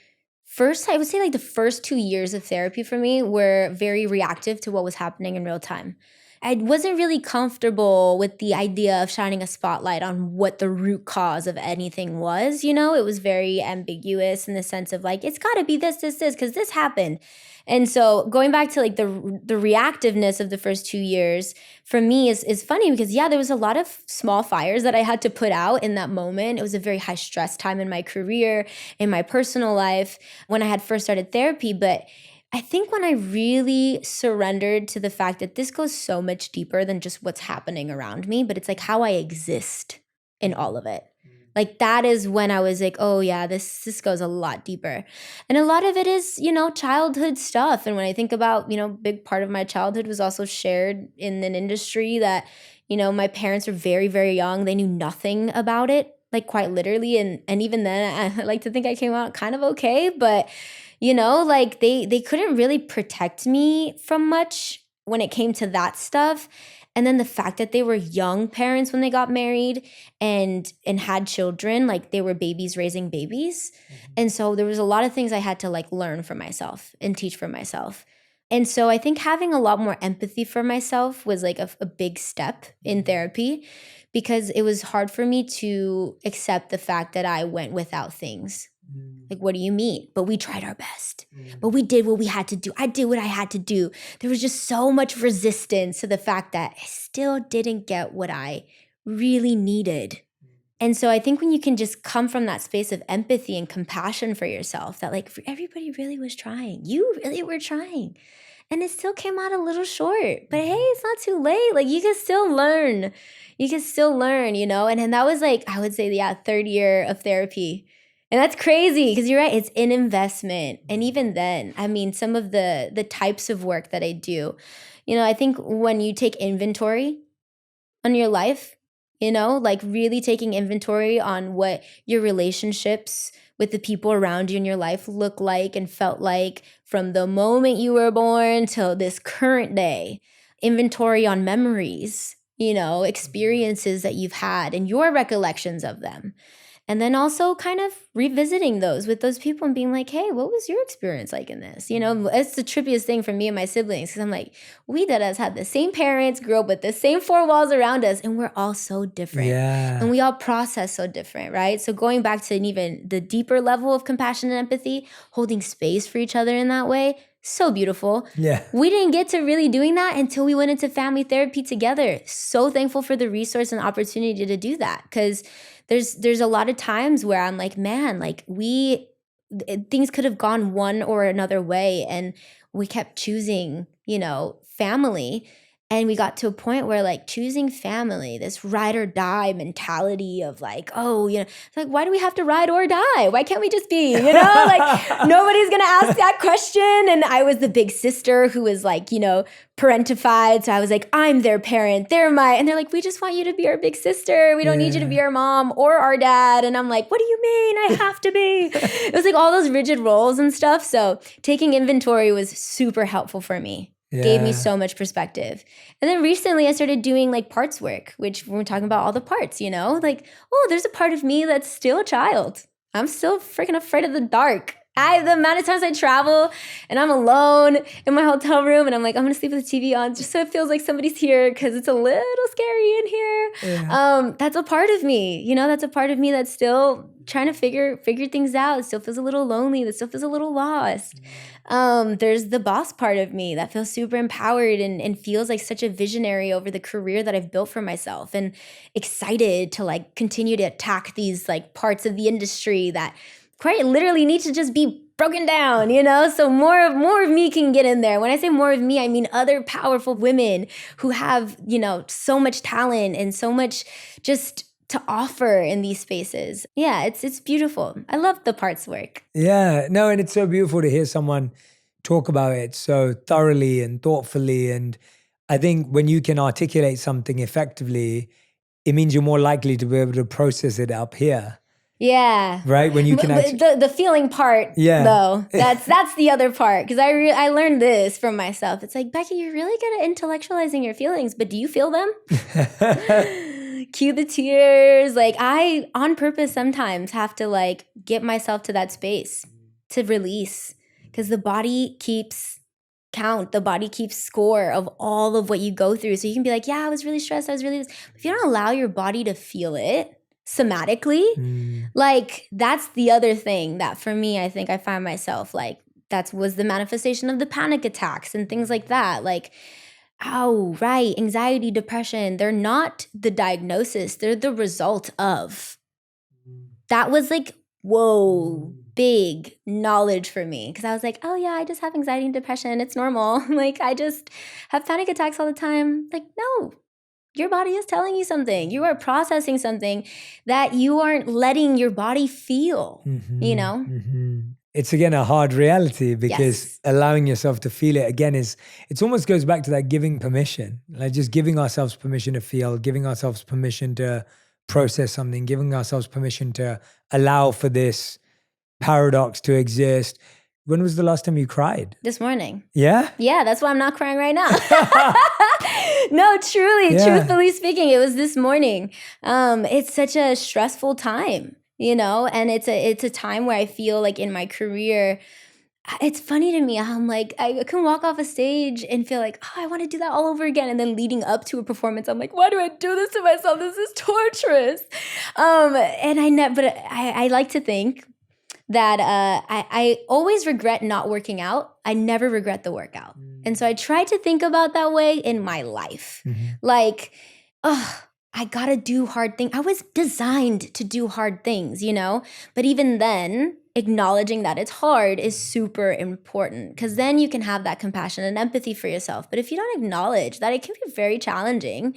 I would say like the first 2 years of therapy for me were very reactive to what was happening in real time. I wasn't really comfortable with the idea of shining a spotlight on what the root cause of anything was, you know? It was very ambiguous in the sense of like, it's gotta be this, because this happened. And so going back to like the reactiveness of the first 2 years for me is funny because there was a lot of small fires that I had to put out in that moment. It was a very high stress time in my career, in my personal life when I had first started therapy. But I think when I really surrendered to the fact that this goes so much deeper than just what's happening around me, but it's like how I exist in all of it. Like that is when I was like, oh yeah, this goes a lot deeper. And a lot of it is, you know, childhood stuff. And when I think about, you know, big part of my childhood was also shared in an industry that, you know, my parents were very, very young. They knew nothing about it, like quite literally. And even then I like to think I came out kind of okay, but you know, like they couldn't really protect me from much when it came to that stuff. And then the fact that they were young parents when they got married and had children, like they were babies raising babies. Mm-hmm. And so there was a lot of things I had to like learn for myself and teach for myself. And so I think having a lot more empathy for myself was like a big step in therapy, because it was hard for me to accept the fact that I went without things. Like, what do you mean? But we tried our best. But we did what we had to do. I did what I had to do. There was just so much resistance to the fact that I still didn't get what I really needed. And so I think when you can just come from that space of empathy and compassion for yourself, that like everybody really was trying. You really were trying. and it still came out a little short. But hey, it's not too late. Like, you can still learn. You can still learn, you know? And that was like, I would say, yeah, third year of therapy. And that's crazy because you're right, it's an investment. And even then, I mean, some of the types of work that I do, you know, I think when you take inventory on your life, you know, like really taking inventory on what your relationships with the people around you in your life look like and felt like from the moment you were born till this current day, inventory on memories, you know, experiences that you've had and your recollections of them. And then also kind of revisiting those with those people and being like, hey, what was your experience like in this? You know, it's the trippiest thing for me and my siblings because I'm like, we that us had the same parents, grew up with the same four walls around us, and we're all so different. Yeah. And we all process so different, right? So going back to an even the deeper level of compassion and empathy, holding space for each other in that way, so beautiful. Yeah. We didn't get to really doing that until we went into family therapy together. So thankful for the resource and opportunity to do that because there's a lot of times where I'm like, man, like things could have gone one or another way and we kept choosing, you know, family. And we got to a point where like choosing family, this ride or die mentality of like, oh, you know, it's like, why do we have to ride or die? Why can't we just be, you know, like nobody's going to ask that question. And I was the big sister who was like, you know, parentified. So I was like, I'm their parent. And they're like, we just want you to be our big sister. We don't need you to be our mom or our dad. And I'm like, what do you mean? I have to be. It was like all those rigid roles and stuff. So taking inventory was super helpful for me. Gave me so much perspective. And then recently I started doing like parts work, which we're talking about all the parts, you know, like, oh, there's a part of me that's still a child. I'm still freaking afraid of the dark. The amount of times I travel and I'm alone in my hotel room and I'm like, I'm going to sleep with the TV on just so it feels like somebody's here because it's a little scary in here. Yeah. That's a part of me, you know, that's a part of me that's still trying to figure things out. It still feels a little lonely. That still feels a little lost. There's the boss part of me that feels super empowered and feels like such a visionary over the career that I've built for myself and excited to like continue to attack these like parts of the industry that quite literally need to just be broken down, you know? So more of me can get in there. When I say more of me, I mean other powerful women who have, you know, so much talent and so much just to offer in these spaces. Yeah, it's beautiful. I love the parts work. Yeah, no, and it's so beautiful to hear someone talk about it so thoroughly and thoughtfully. And I think when you can articulate something effectively, it means you're more likely to be able to process it up here. Yeah. Right? When you can actually... The feeling part, though, that's the other part. Because I learned this from myself. It's like, Becky, you're really good at intellectualizing your feelings, but do you feel them? Cue the tears. Like I, on purpose, sometimes have to like get myself to that space to release. Because the body keeps count. The body keeps score of all of what you go through. So you can be like, yeah, I was really stressed. If you don't allow your body to feel it somatically, like that's the other thing that for me, I think I find myself like that was the manifestation of the panic attacks and things like that. Like, oh, right, anxiety, depression, they're not the diagnosis. They're the result of. That was like, whoa, big knowledge for me. Because I was like, oh yeah, I just have anxiety and depression. It's normal. Like I just have panic attacks all the time. Like, no. Your body is telling you something. You are processing something that you aren't letting your body feel, you know? It's again a hard reality because allowing yourself to feel it again it almost goes back to that giving permission, like just giving ourselves permission to feel, giving ourselves permission to process something, giving ourselves permission to allow for this paradox to exist. When was the last time you cried? This morning. Yeah? Yeah, that's why I'm not crying right now. No, truly, truthfully speaking, it was this morning. It's such a stressful time, you know, and it's a time where I feel like in my career, it's funny to me how I'm like, I can walk off a stage and feel like, oh, I want to do that all over again. And then leading up to a performance, I'm like, why do I do this to myself? This is torturous. And I like to think that I always regret not working out. I never regret the workout. And so I try to think about that way in my life. Like, I gotta do hard things. I was designed to do hard things, you know? But even then, acknowledging that it's hard is super important, because then you can have that compassion and empathy for yourself. But if you don't acknowledge that it can be very challenging,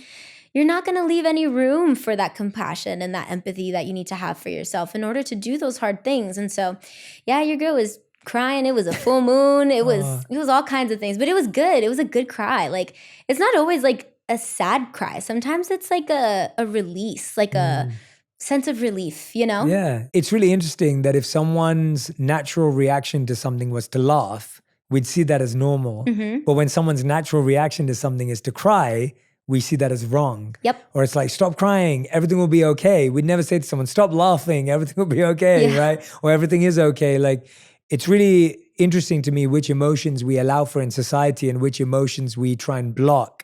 you're not going to leave any room for that compassion and that empathy that you need to have for yourself in order to do those hard things. And so, yeah, your girl was crying. It was a full moon. It was all kinds of things, but it was good. It was a good cry. Like, it's not always like a sad cry. Sometimes it's like a release, like a sense of relief, you know? Yeah. It's really interesting that if someone's natural reaction to something was to laugh, we'd see that as normal. But when someone's natural reaction to something is to cry, we see that as wrong. Yep. Or it's like, stop crying, everything will be okay. We'd never say to someone, stop laughing, everything will be okay, right? Or everything is okay. Like, it's really interesting to me which emotions we allow for in society and which emotions we try and block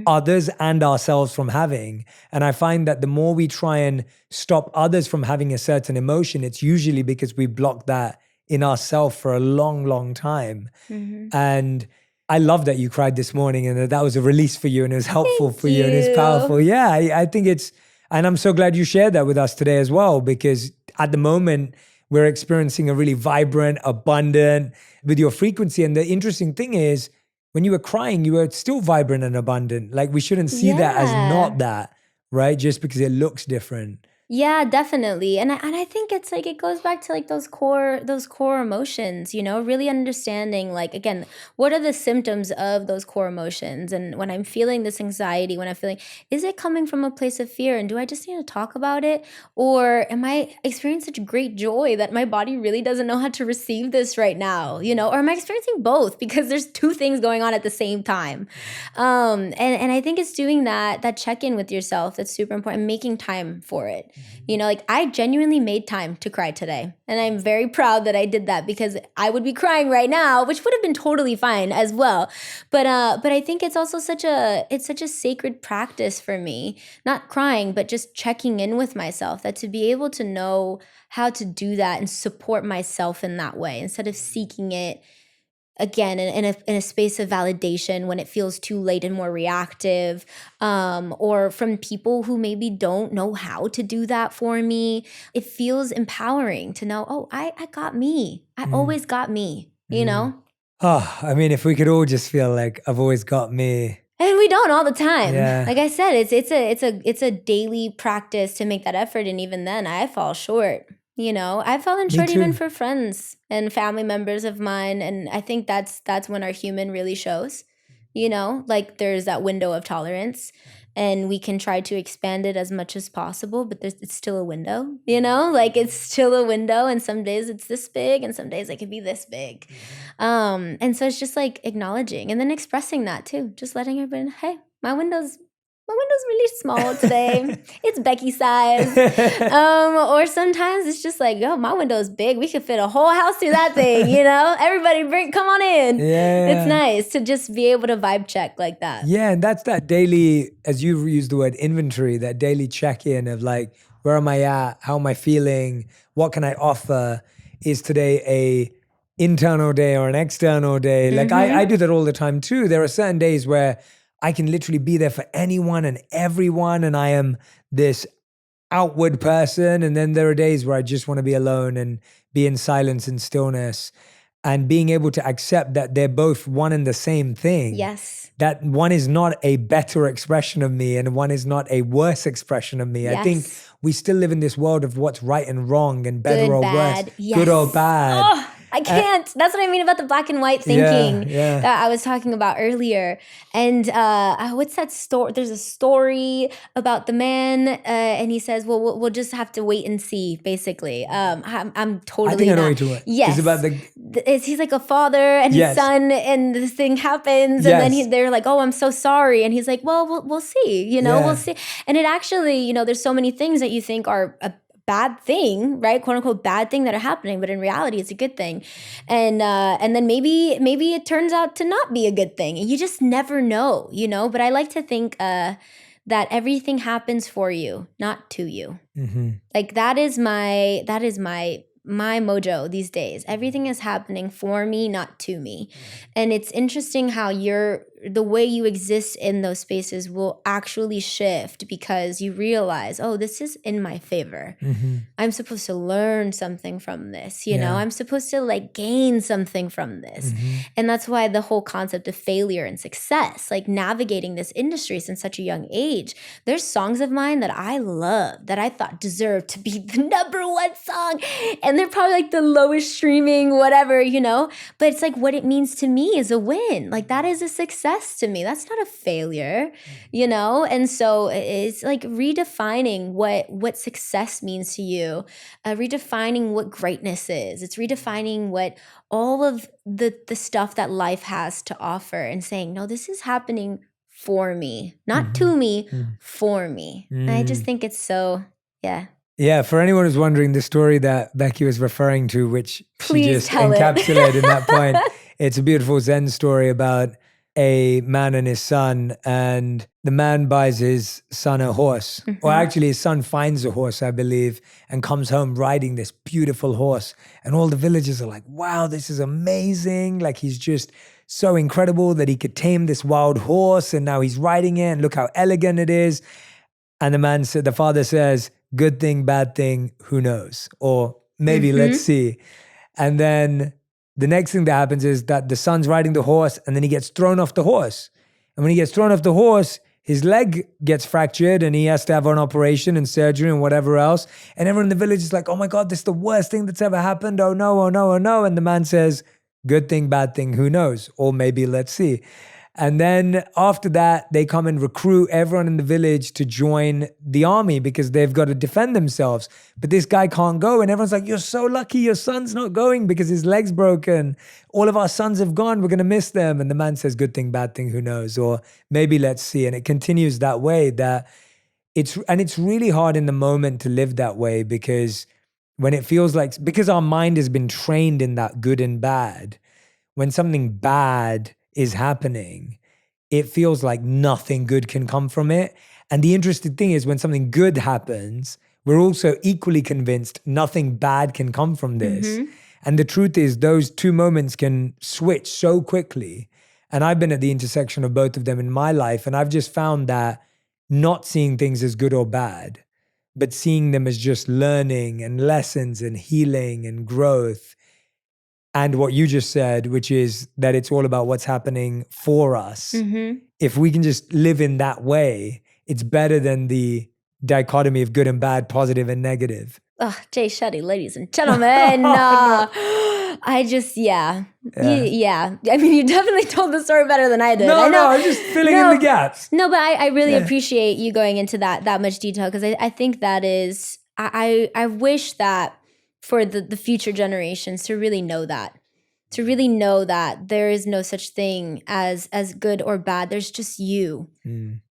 others and ourselves from having. And I find that the more we try and stop others from having a certain emotion, it's usually because we block that in ourselves for a long, long time. And I love that you cried this morning and that was a release for you and it was helpful for you and it's powerful. Yeah, I think it's, and I'm so glad you shared that with us today as well, because at the moment we're experiencing a really vibrant, abundant with your frequency. And the interesting thing is, when you were crying, you were still vibrant and abundant. Like, we shouldn't see that as not that, right? Just because it looks different. Yeah, definitely. And I think it's like, it goes back to like those core emotions, you know, really understanding, like, again, what are the symptoms of those core emotions? And when I'm feeling this anxiety, when I'm feeling, is it coming from a place of fear? And do I just need to talk about it? Or am I experiencing such great joy that my body really doesn't know how to receive this right now? You know, or am I experiencing both? Because there's two things going on at the same time. And I think it's doing that check-in with yourself that's super important, making time for it. You know, like, I genuinely made time to cry today. And I'm very proud that I did that, because I would be crying right now, which would have been totally fine as well. But I think it's also such a sacred practice for me, not crying, but just checking in with myself, that to be able to know how to do that and support myself in that way, instead of seeking it again in a space of validation when it feels too late and more reactive, or from people who maybe don't know how to do that for me. It feels empowering to know, oh, I got me. I always got me, you know? Oh, I mean, if we could all just feel like I've always got me. And we don't all the time. Yeah. Like I said, it's a daily practice to make that effort, and even then I fall short. You know, I've fallen short even for friends and family members of mine. And I think that's when our human really shows, you know, like, there's that window of tolerance and we can try to expand it as much as possible, but it's still a window, you know, like, it's still a window. And some days it's this big and some days it could be this big. And so it's just like acknowledging and then expressing that too, just letting everybody know, hey, my window's really small today. It's Becky size. Or sometimes it's just like, yo, my window's big. We could fit a whole house through that thing, you know? Everybody come on in. Yeah. It's nice to just be able to vibe check like that. Yeah, and that's that daily, as you used the word inventory, that daily check-in of like, where am I at? How am I feeling? What can I offer? Is today a internal day or an external day? Like, I do that all the time too. There are certain days where I can literally be there for anyone and everyone, and I am this outward person. And then there are days where I just want to be alone and be in silence and stillness, and being able to accept that they're both one and the same thing. Yes. That one is not a better expression of me and one is not a worse expression of me. Yes. I think we still live in this world of what's right and wrong and better Good, or bad. worse, Yes. good or bad. Oh, I can't. That's what I mean about the black and white thinking Yeah. that I was talking about earlier. And what's that story? There's a story about the man, and he says, "Well, we'll just have to wait and see." Basically, I'm totally. I think I know not, what you're talking about. Yes, It's about he's like a father and his son, and this thing happens, and then they're like, "Oh, I'm so sorry," and he's like, "Well, we'll see. You know, we'll see." And it actually, you know, there's so many things that you think are a bad thing, right? "Quote unquote" bad thing that are happening, but in reality it's a good thing. And then maybe it turns out to not be a good thing. And you just never know, you know? But I like to think that everything happens for you, not to you. Mm-hmm. Like that is my mojo these days. Everything is happening for me, not to me. And it's interesting how you're the way you exist in those spaces will actually shift because you realize, oh, this is in my favor. I'm supposed to learn something from this, you know, I'm supposed to like gain something from this. And that's why the whole concept of failure and success, like navigating this industry since such a young age, there's songs of mine that I love that I thought deserved to be the #1 song. And they're probably like the lowest streaming, whatever, you know, but it's like what it means to me is a win. Like that is a success to me. That's not a failure, you know? And so it's like redefining what success means to you, redefining what greatness is. It's redefining what all of the stuff that life has to offer and saying, no, this is happening for me, not to me, for me. And I just think it's so, yeah. Yeah, for anyone who's wondering, the story that Becky was referring to, which Please she just tell it. encapsulated in that point, it's a beautiful Zen story about a man and his son, and the man buys his son a horse. Or actually his son finds a horse, I believe, and comes home riding this beautiful horse. And all the villagers are like, wow, this is amazing. Like he's just so incredible that he could tame this wild horse and now he's riding it and look how elegant it is. And the father says, good thing, bad thing, who knows? Or maybe let's see. And then the next thing that happens is that the son's riding the horse and then he gets thrown off the horse. And when he gets thrown off the horse, his leg gets fractured and he has to have an operation and surgery and whatever else. And everyone in the village is like, oh my God, this is the worst thing that's ever happened. Oh no, oh no, oh no. And the man says, good thing, bad thing, who knows? Or maybe let's see. And then after that, they come and recruit everyone in the village to join the army because they've got to defend themselves. But this guy can't go. And everyone's like, you're so lucky your son's not going because his leg's broken. All of our sons have gone. We're going to miss them. And the man says, good thing, bad thing, who knows? Or maybe let's see. And it continues that way. It's really hard in the moment to live that way because when it feels like, because our mind has been trained in that good and bad, when something bad is happening, it feels like nothing good can come from it. And the interesting thing is when something good happens, we're also equally convinced nothing bad can come from this. And the truth is those two moments can switch so quickly. And I've been at the intersection of both of them in my life. And I've just found that not seeing things as good or bad, but seeing them as just learning and lessons and healing and growth. And what you just said, which is that it's all about what's happening for us. If we can just live in that way, it's better than the dichotomy of good and bad, positive and negative. Oh, Jay Shetty, ladies and gentlemen. I mean, you definitely told the story better than I did. No, I'm just filling in the gaps. No, but I really appreciate you going into that much detail because I think that is, I wish that for the future generations to really know that there is no such thing as good or bad. There's just you.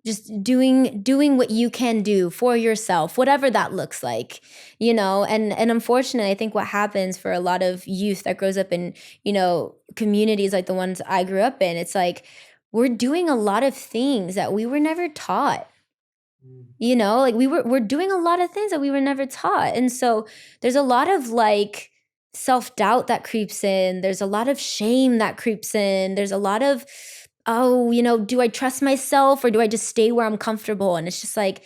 Just doing what you can do for yourself, whatever that looks like, you know, and unfortunately, I think what happens for a lot of youth that grows up in, you know, communities like the ones I grew up in, it's like, we're doing a lot of things that we were never taught. You know, like we're doing a lot of things that we were never taught. And so there's a lot of like self-doubt that creeps in. There's a lot of shame that creeps in. There's a lot of, oh, you know, do I trust myself or do I just stay where I'm comfortable? And it's just like,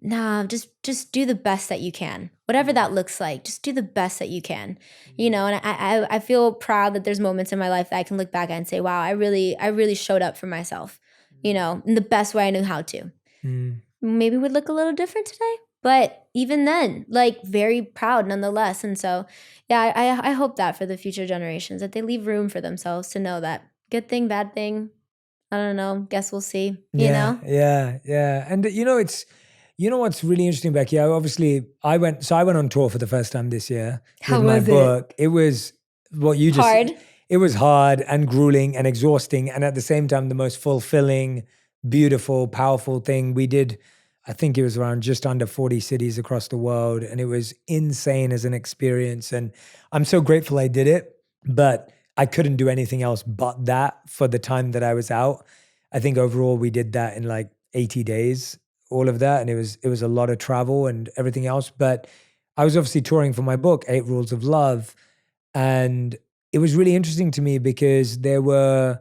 nah, just do the best that you can. Whatever that looks like, just do the best that you can. You know, and I feel proud that there's moments in my life that I can look back at and say, wow, I really showed up for myself, you know, in the best way I knew how to. Maybe would look a little different today, but even then, like very proud nonetheless. And so, yeah, I hope that for the future generations, that they leave room for themselves to know that good thing, bad thing, I don't know, guess we'll see, you know? Yeah. And you know, what's really interesting, Becky, I went on tour for the first time this year. How with my was it? book. It was what you just Hard. It was hard and grueling and exhausting. And at the same time, the most fulfilling, beautiful, powerful thing we did. I think it was around just under 40 cities across the world. And it was insane as an experience. And I'm so grateful I did it, but I couldn't do anything else but that for the time that I was out. I think overall we did that in like 80 days, all of that. And it was a lot of travel and everything else. But I was obviously touring for my book, 8 Rules of Love. And it was really interesting to me because there were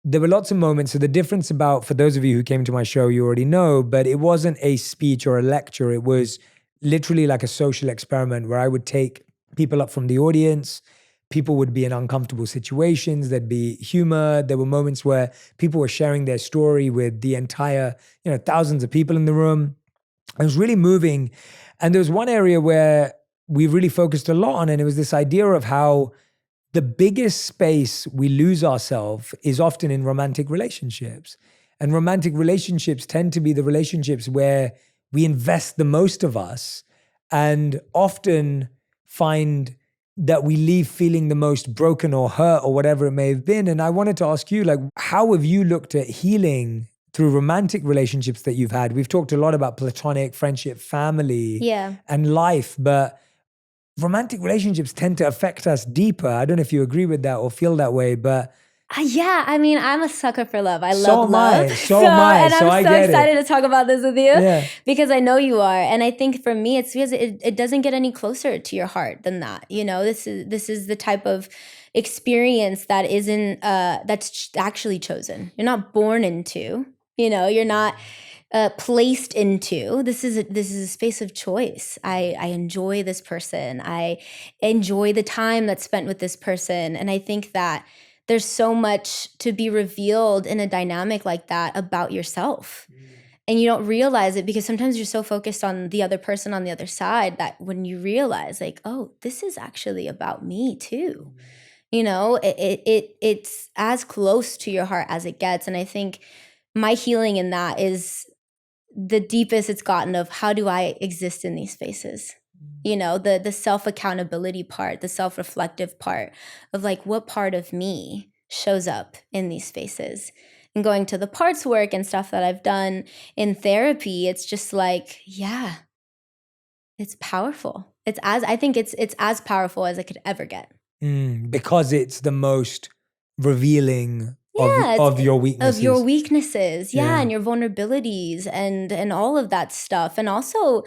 there were lots of moments. So the difference about, for those of you who came to my show, you already know, but it wasn't a speech or a lecture. It was literally like a social experiment where I would take people up from the audience. People would be in uncomfortable situations. There'd be humor. There were moments where people were sharing their story with the entire, thousands of people in the room. It was really moving. And there was one area where we really focused a lot on, and it was this idea of how the biggest space we lose ourselves is often in romantic relationships. And romantic relationships tend to be the relationships where we invest the most of us and often find that we leave feeling the most broken or hurt or whatever it may have been. And I wanted to ask you, like, how have you looked at healing through romantic relationships that you've had? We've talked a lot about platonic, friendship, family, and life, but romantic relationships tend to affect us deeper. I don't know if you agree with that or feel that way, but yeah, I mean, I'm a sucker for love. I love love. So am I. And So I'm I so get excited it. to talk about this with you Yeah. because I know you are. And I think for me, it's because it doesn't get any closer to your heart than that. This is the type of experience that isn't that's actually chosen. You're not born into. You're not placed into. This is a space of choice. I enjoy this person. I enjoy the time that's spent with this person, and I think that there's so much to be revealed in a dynamic like that about yourself. And you don't realize it because sometimes you're so focused on the other person on the other side that when you realize, like, oh, this is actually about me too. It's as close to your heart as it gets. And I think my healing in that is the deepest it's gotten of how do I exist in these spaces? The self-accountability part, the self-reflective part of like what part of me shows up in these spaces. And going to the parts work and stuff that I've done in therapy, it's just like, yeah, it's powerful. I think it's as powerful as it could ever get. Because it's the most revealing of your weaknesses. Of your weaknesses, and your vulnerabilities and all of that stuff. And also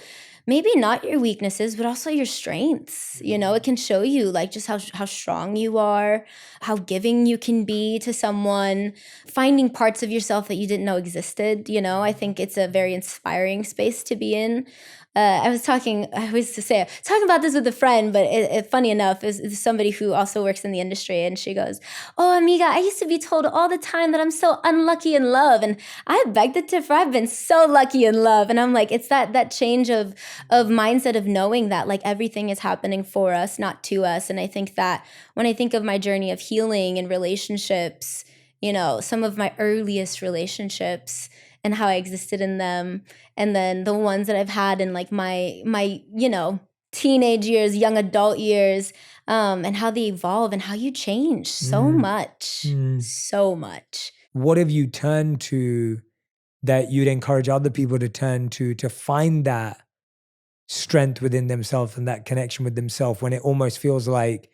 maybe not your weaknesses, but also your strengths. It can show you like just how strong you are, how giving you can be to someone, finding parts of yourself that you didn't know existed. I think it's a very inspiring space to be in. I was talking about this with a friend, but funny enough, is somebody who also works in the industry, and she goes, "Oh, amiga, I used to be told all the time that I'm so unlucky in love, and I beg to differ. I've been so lucky in love." And I'm like, it's that change of mindset of knowing that like everything is happening for us, not to us. And I think that when I think of my journey of healing and relationships, some of my earliest relationships and how I existed in them, and then the ones that I've had in like my teenage years, young adult years, and how they evolve and how you change so much. What have you turned to that you'd encourage other people to turn to find that strength within themselves and that connection with themselves when it almost feels like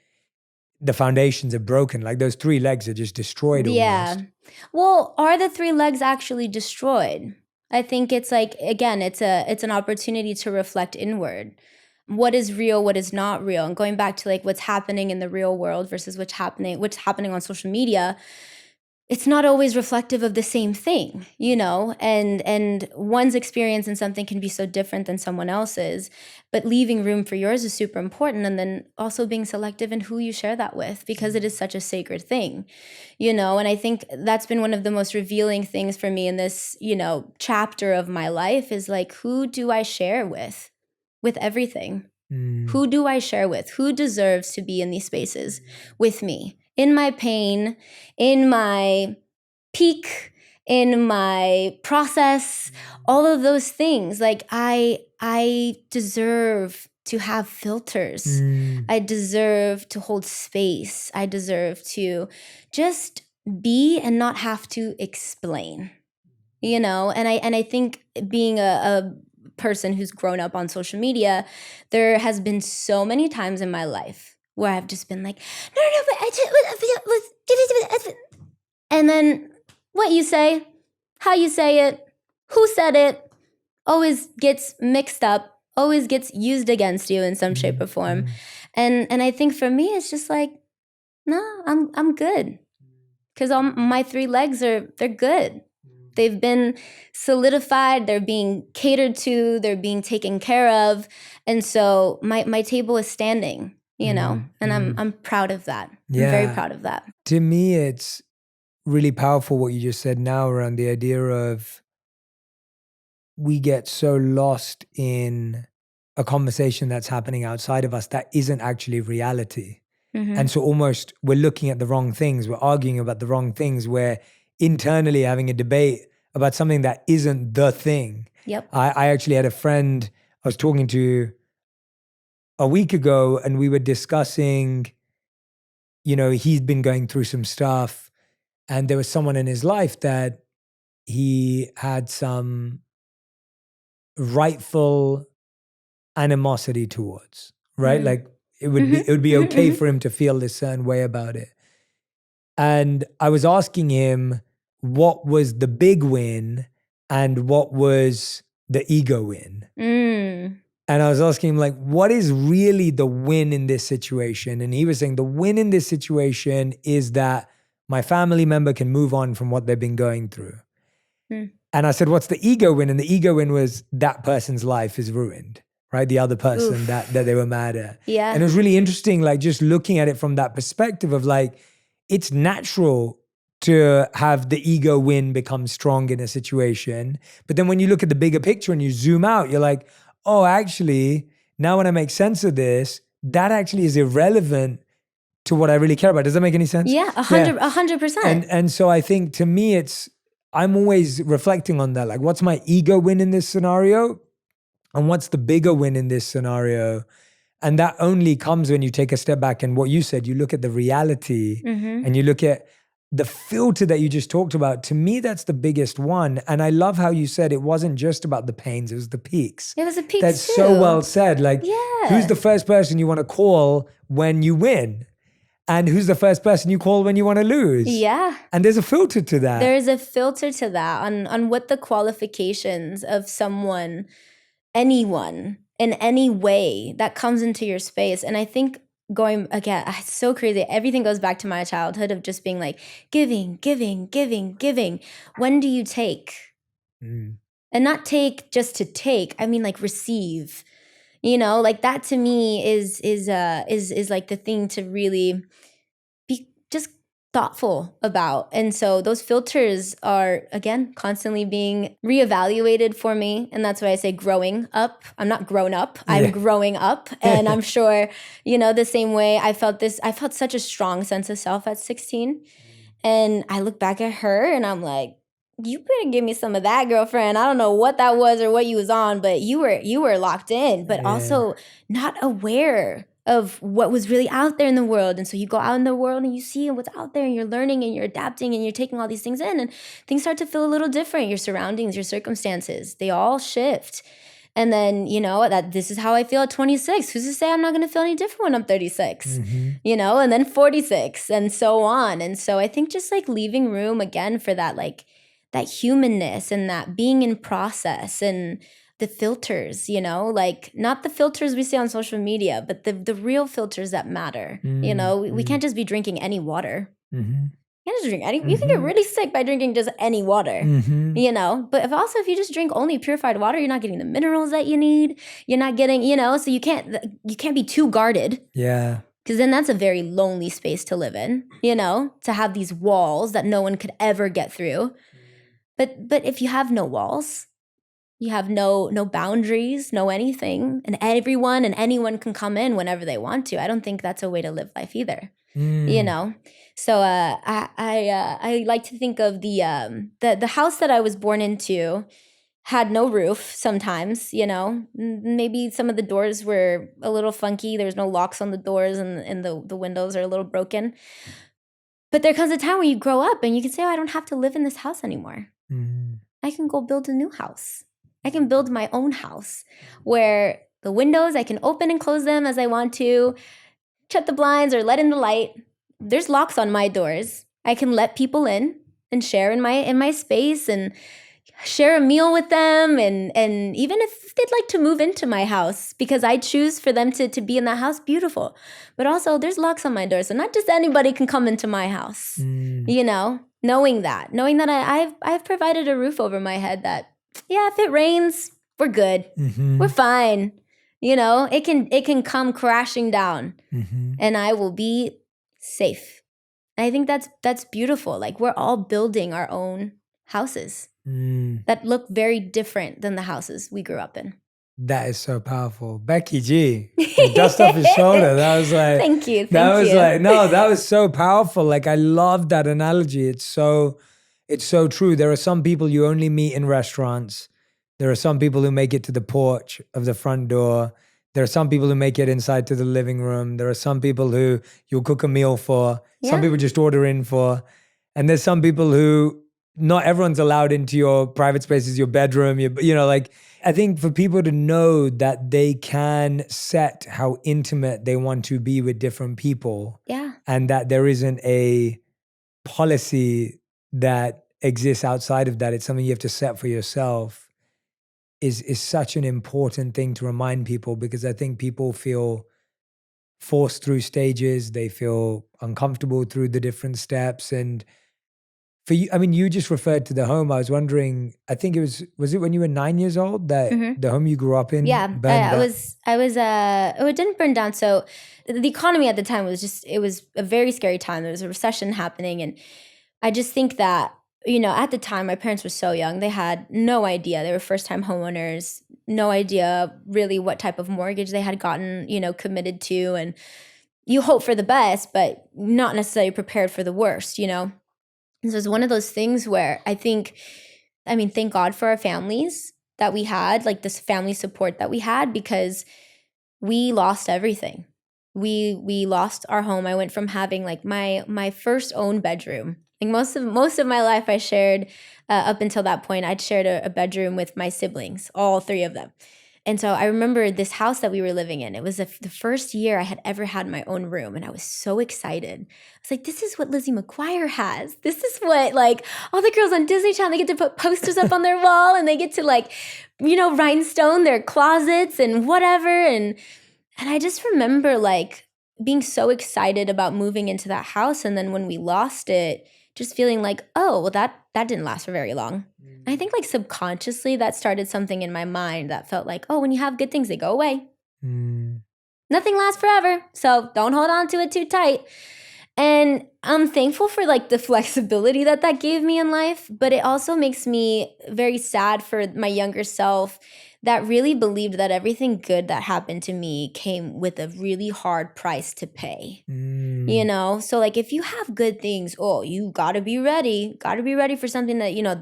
the foundations are broken, like those three legs are just destroyed almost? Yeah. Well, are the three legs actually destroyed? I think it's like, again, it's an opportunity to reflect inward. What is real, what is not real? And going back to like what's happening in the real world versus what's happening on social media, it's not always reflective of the same thing, and one's experience in something can be so different than someone else's, but leaving room for yours is super important. And then also being selective in who you share that with, because it is such a sacred thing, and I think that's been one of the most revealing things for me in this, chapter of my life is like, who do I share with everything? Who do I share with? Who deserves to be in these spaces with me? In my pain, in my peak, in my process, all of those things. Like I deserve to have filters. I deserve to hold space. I deserve to just be and not have to explain. And I think being a person who's grown up on social media, there has been so many times in my life where I've just been like, no, but I just, and then what you say, how you say it, who said it, always gets mixed up, always gets used against you in some shape or form. And I think for me, it's just like, no, I'm good. because all my 3 legs they're good. They've been solidified, they're being catered to, they're being taken care of. And so my table is standing, and I'm proud of that. Yeah. I'm very proud of that. To me, it's really powerful what you just said now around the idea of we get so lost in a conversation that's happening outside of us that isn't actually reality. And so almost we're looking at the wrong things, we're arguing about the wrong things, we're internally having a debate about something that isn't the thing. Yep. I actually had a friend I was talking to a week ago, and we were discussing, he's been going through some stuff, and there was someone in his life that he had some rightful animosity towards, right? Like it would be okay for him to feel this certain way about it. And I was asking him what was the big win and what was the ego win. And I was asking him, like, what is really the win in this situation? And he was saying the win in this situation is that my family member can move on from what they've been going through. And I said, what's the ego win? And the ego win was that person's life is ruined, right? The other person that they were mad at. Yeah. And it was really interesting, like just looking at it from that perspective of like, it's natural to have the ego win become strong in a situation. But then when you look at the bigger picture and you zoom out, you're like, oh, actually, now when I make sense of this, that actually is irrelevant to what I really care about. Does that make any sense? Yeah, 100%. And so I think to me, I'm always reflecting on that. Like, what's my ego win in this scenario? And what's the bigger win in this scenario? And that only comes when you take a step back and what you said, you look at the reality and you look at the filter that you just talked about. To me, that's the biggest one. And I love how you said it wasn't just about the pains, it was the peaks. It was the peaks That's too. so well said. Like, who's the first person you want to call when you win? And who's the first person you call when you want to lose? Yeah. And there's a filter to that. There's a filter to that on what the qualifications of someone, anyone, in any way that comes into your space. And I think it's so crazy. Everything goes back to my childhood of just being like, giving. When do you take? And not take just to take. I mean, like receive. Like that to me is like the thing to really be just thoughtful about. And so those filters are, again, constantly being reevaluated for me. And that's why I say growing up. I'm not grown up. I'm growing up. And I'm sure, the same way I felt such a strong sense of self at 16. And I look back at her and I'm like, you better give me some of that, girlfriend. I don't know what that was or what you was on, but you were locked in, but also not aware of what was really out there in the world. And so you go out in the world and you see what's out there and you're learning and you're adapting and you're taking all these things in and things start to feel a little different. Your surroundings, your circumstances, they all shift. And then, that this is how I feel at 26. Who's to say I'm not going to feel any different when I'm 36, and then 46 and so on. And so I think just like leaving room again for that, like that humanness and that being in process and the filters, like not the filters we see on social media, but the real filters that matter. We can't just be drinking any water. You can't just drink any. You can get really sick by drinking just any water, But if you just drink only purified water, you're not getting the minerals that you need. You're not getting, so you can't be too guarded. Yeah. Because then that's a very lonely space to live in, to have these walls that no one could ever get through. But if you have no walls, you have no boundaries, no anything, and everyone and anyone can come in whenever they want to. I don't think that's a way to live life either. So I like to think of the house that I was born into had no roof sometimes, maybe some of the doors were a little funky. There's no locks on the doors and the windows are a little broken. But there comes a time where you grow up and you can say, oh, I don't have to live in this house anymore. I can go build a new house. I can build my own house where the windows, I can open and close them as I want to, shut the blinds or let in the light. There's locks on my doors. I can let people in and share in my space and share a meal with them, and even if they'd like to move into my house because I choose for them to be in that house, beautiful. But also there's locks on my door, so not just anybody can come into my house. You know, knowing that I've provided a roof over my head, that if it rains, we're good. We're fine. You know, it can come crashing down and I will be safe. And I think that's beautiful. Like, we're all building our own houses that look very different than the houses we grew up in. That is so powerful. Becky G, the dust off his shoulder. That was like, Thank you. No, that was so powerful. Like, I love that analogy. It's so true. There are some people you only meet in restaurants. There are some people who make it to the porch of the front door. There are some people who make it inside to the living room. There are some people who you'll cook a meal for. Some people just order in for. And there's some people who not everyone's allowed into your private spaces, your bedroom, you know, like, I think for people to know that they can set how intimate they want to be with different people. Yeah. And that there isn't a policy that exists outside of that. It's something you have to set for yourself is such an important thing to remind people, because I think people feel forced through stages. They feel uncomfortable through the different steps. And for you, I mean, you just referred to the home. I was wondering, I think was it when you were 9 years old that the home you grew up in? Yeah, burned down? it didn't burn down. So the economy at the time it was a very scary time. There was a recession happening. And I just think that, you know, at the time, my parents were so young. They had no idea. They were first-time homeowners, no idea really what type of mortgage they had gotten, you know, committed to. And you hope for the best, but not necessarily prepared for the worst, you know? And so it's one of those things where thank God for our families that we had, like this family support that we had, because we lost everything. We lost our home. I went from having like my first own bedroom. Like most of my life I shared, up until that point, I'd shared a bedroom with my siblings, all three of them. And so I remember this house that we were living in. It was the first year I had ever had my own room, and I was so excited. I was like, this is what Lizzie McGuire has. This is what, like, all the girls on Disney Channel, they get to put posters up on their wall, and they get to, like, you know, rhinestone their closets and whatever. And I just remember, like, being so excited about moving into that house. And then when we lost it, just feeling like, oh, well, that didn't last for very long. I think, like, subconsciously that started something in my mind that felt like, oh, when you have good things, they go away. Nothing lasts forever, so don't hold on to it too tight. And I'm thankful for, like, the flexibility that gave me in life, but it also makes me very sad for my younger self that really believed that everything good that happened to me came with a really hard price to pay. You know, so, like, if you have good things, you gotta be ready for something that, you know,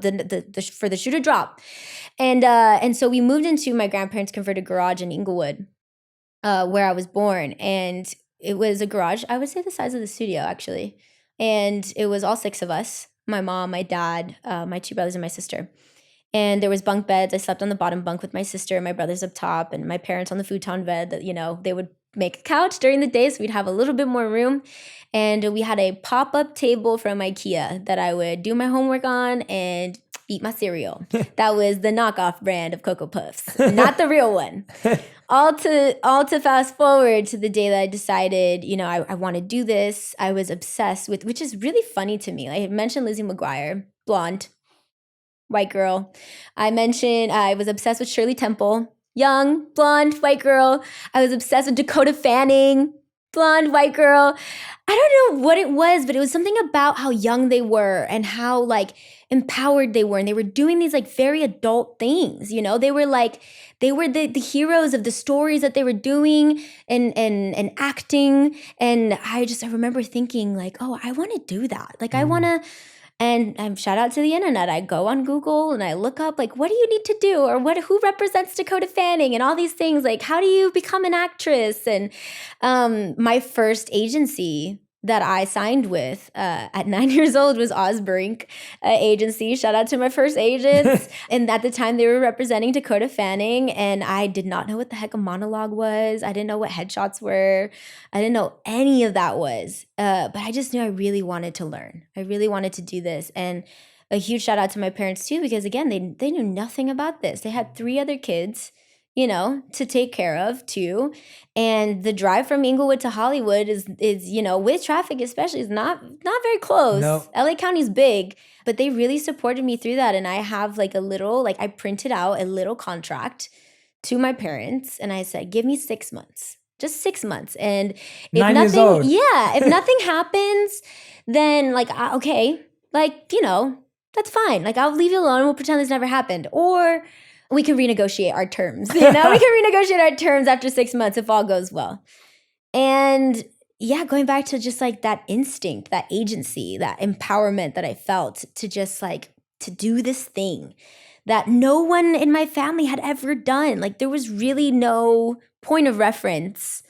for the shoe to drop. And so we moved into my grandparents' converted garage in Inglewood, where I was born, and it was a garage, I would say the size of the studio, actually. And it was all 6 of us, my mom, my dad, my 2 brothers, and my sister. And there was bunk beds. I slept on the bottom bunk with my sister and my brothers up top, and my parents on the futon bed that, you know, they would make a couch during the day so we'd have a little bit more room. And we had a pop-up table from IKEA that I would do my homework on and eat my cereal. That was the knockoff brand of Cocoa Puffs, not the real one. All to fast forward to the day that I decided, you know, I want to do this. I was obsessed with, which is really funny to me. I mentioned Lizzie McGuire, blonde, white girl. I mentioned I was obsessed with Shirley Temple, young, blonde, white girl. I was obsessed with Dakota Fanning, blonde, white girl. I don't know what it was, but it was something about how young they were and how, like, empowered they were. And they were doing these, like, very adult things, you know? They were the heroes of the stories that they were doing and acting. And I remember thinking, like, oh, I want to do that. Like, I want to. And shout out to the internet. I go on Google and I look up, like, what do you need to do? Or who represents Dakota Fanning and all these things? Like, how do you become an actress? And my first agency that I signed with at 9 years old was Osbrink Agency. Shout out to my first agents. And at the time, they were representing Dakota Fanning. And I did not know what the heck a monologue was. I didn't know what headshots were. I didn't know any of that was. But I just knew I really wanted to learn. I really wanted to do this. And a huge shout out to my parents too, because again, they knew nothing about this. They had 3 other kids, you know, to take care of too. And the drive from Inglewood to Hollywood is, you know, with traffic especially, is not very close. No. LA County's big, but they really supported me through that. And I have like a little, like I printed out a little contract to my parents and I said, give me 6 months. Just 6 months. And if 9 years nothing, old. yeah, if nothing happens, then like, okay, like, you know, that's fine. Like, I'll leave you alone. We'll pretend this never happened. Or we can renegotiate our terms. You know, we can renegotiate our terms after 6 months if all goes well. And yeah, going back to just like that instinct, that agency, that empowerment that I felt to just like, to do this thing that no one in my family had ever done. Like, there was really no point of reference.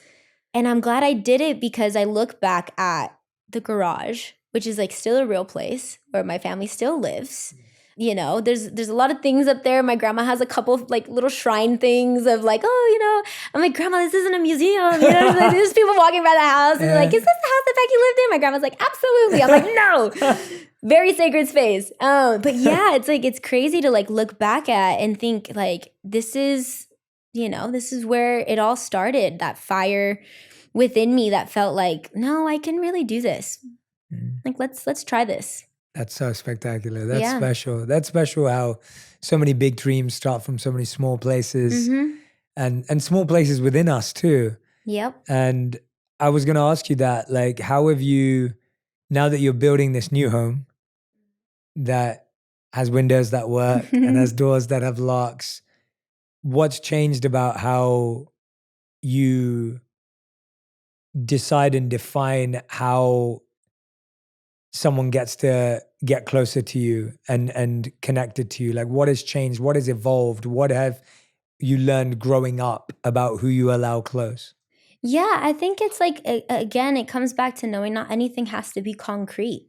And I'm glad I did it because I look back at the garage, which is like still a real place where my family still lives. You know, there's a lot of things up there. My grandma has a couple of like little shrine things of like, oh, you know, I'm like, Grandma, this isn't a museum. You know, like, there's people walking by the house and they're like, is this the house that Becky lived in? My grandma's like, absolutely. I'm like, no. Very sacred space. But yeah, it's like, it's crazy to like look back at and think like, this is, you know, this is where it all started. That fire within me that felt like, no, I can really do this. Like, let's try this. That's so spectacular. That's Yeah. special. That's special how so many big dreams start from so many small places and small places within us too. Yep. And I was going to ask you that, like, how have you, now that you're building this new home that has windows that work and has doors that have locks, what's changed about how you decide and define how someone gets to get closer to you and connected to you? Like, what has changed? What has evolved? What have you learned growing up about who you allow close? Yeah, I think it's like, again, it comes back to knowing not anything has to be concrete.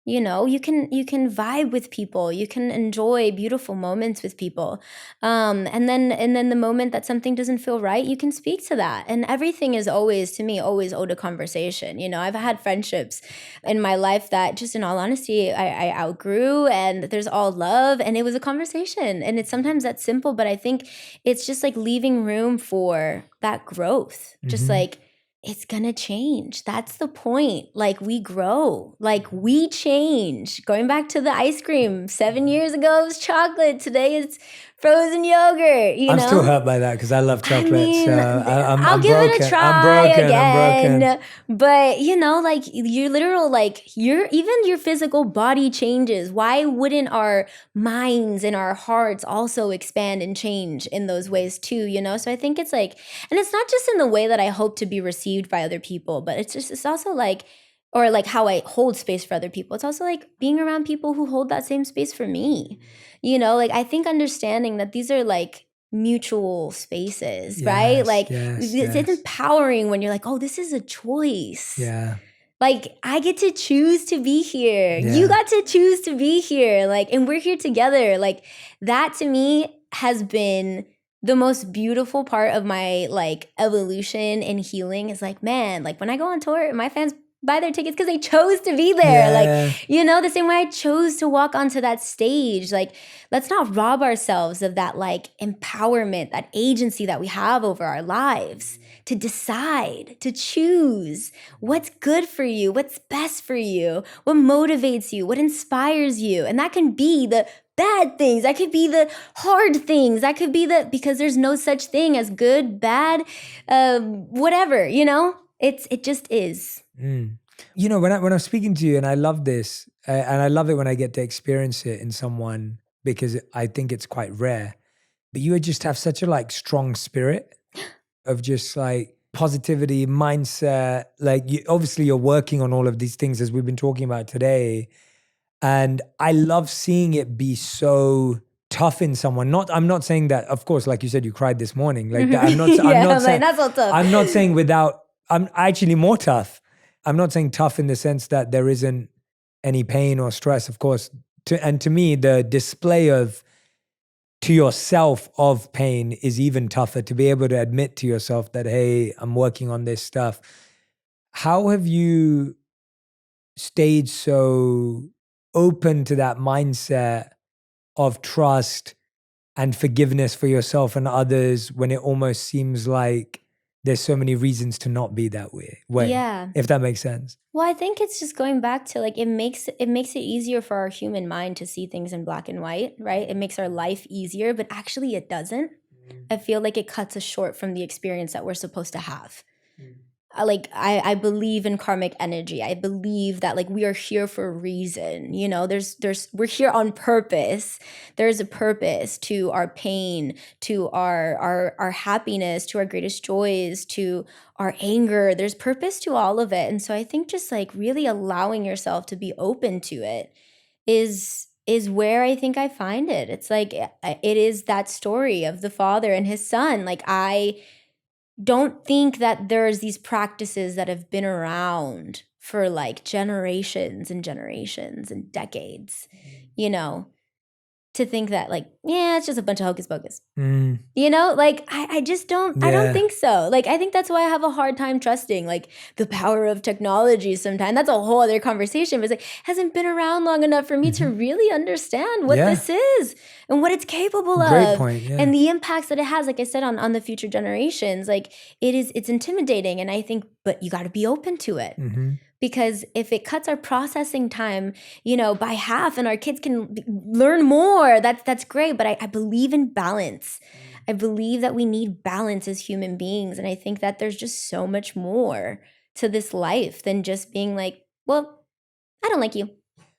You know, you can vibe with people, you can enjoy beautiful moments with people, and then the moment that something doesn't feel right, you can speak to that. And everything is always, to me, always owed a conversation. You know, I've had friendships in my life that, just in all honesty, I outgrew, and there's all love, and it was a conversation. And it's sometimes that simple, but I think it's just like leaving room for that growth. Just like, it's gonna change. That's the point. Like, we grow, like we change. Going back to the ice cream, 7 years ago it was chocolate. Today it's frozen yogurt. You I'm know? still hurt by that because I love chocolate. I'll give broken. it a try I'm broken. But you know, like your literal, like even your physical body changes. Why wouldn't our minds and our hearts also expand and change in those ways too? You know, so I think it's like, and it's not just in the way that I hope to be received by other people, but it's also like, or like how I hold space for other people. It's also like being around people who hold that same space for me. You know, like I think understanding that these are like mutual spaces, right? Like it's empowering when you're like, oh, this is a choice. Yeah. Like, I get to choose to be here. Yeah. You got to choose to be here. Like, and we're here together. Like, that to me has been the most beautiful part of my like evolution and healing. Is like, man, like when I go on tour, my fans buy their tickets because they chose to be there. Yeah. Like, you know, the same way I chose to walk onto that stage. Like, let's not rob ourselves of that like empowerment, that agency that we have over our lives to decide, to choose what's good for you, what's best for you, what motivates you, what inspires you. And that can be the bad things. That could be the hard things. That could be because there's no such thing as good, bad, whatever, you know? It just is. You know, when I'm speaking to you, and I love this, and I love it when I get to experience it in someone because I think it's quite rare. But you just have such a like strong spirit of just like positivity, mindset. Like, obviously you're working on all of these things as we've been talking about today, and I love seeing it be so tough in someone. I'm not saying that, of course, like you said, you cried this morning. Like that, I'm not saying not so tough. I'm not saying without. I'm actually more tough. I'm not saying tough in the sense that there isn't any pain or stress, of course. To me, the display of to yourself of pain is even tougher, to be able to admit to yourself that, hey, I'm working on this stuff. How have you stayed so open to that mindset of trust and forgiveness for yourself and others when it almost seems like there's so many reasons to not be that way, Yeah. if that makes sense. Well, I think it's just going back to like it makes it easier for our human mind to see things in black and white, right? It makes our life easier, but actually it doesn't. I feel like it cuts us short from the experience that we're supposed to have. I believe in karmic energy. I believe that like we are here for a reason. You know, we're here on purpose. There's a purpose to our pain, to our happiness, to our greatest joys, to our anger. There's purpose to all of it. And so I think just like really allowing yourself to be open to it is where I think I find it. It's like it is that story of the father and his son. Like I don't think that there's these practices that have been around for like generations and generations and decades, you know, to think that like, yeah, it's just a bunch of hocus pocus. You know, like I just don't, I don't think so. Like, I think that's why I have a hard time trusting like the power of technology sometimes. That's a whole other conversation, but it's like, hasn't been around long enough for me to really understand what this is and what it's capable of. Great point, and the impacts that it has, like I said, on the future generations. Like it's intimidating. And I think, but you got to be open to it. Because if it cuts our processing time, you know, by half and our kids can learn more, that's great. But I believe in balance. I believe that we need balance as human beings. And I think that there's just so much more to this life than just being like, well, I don't like you.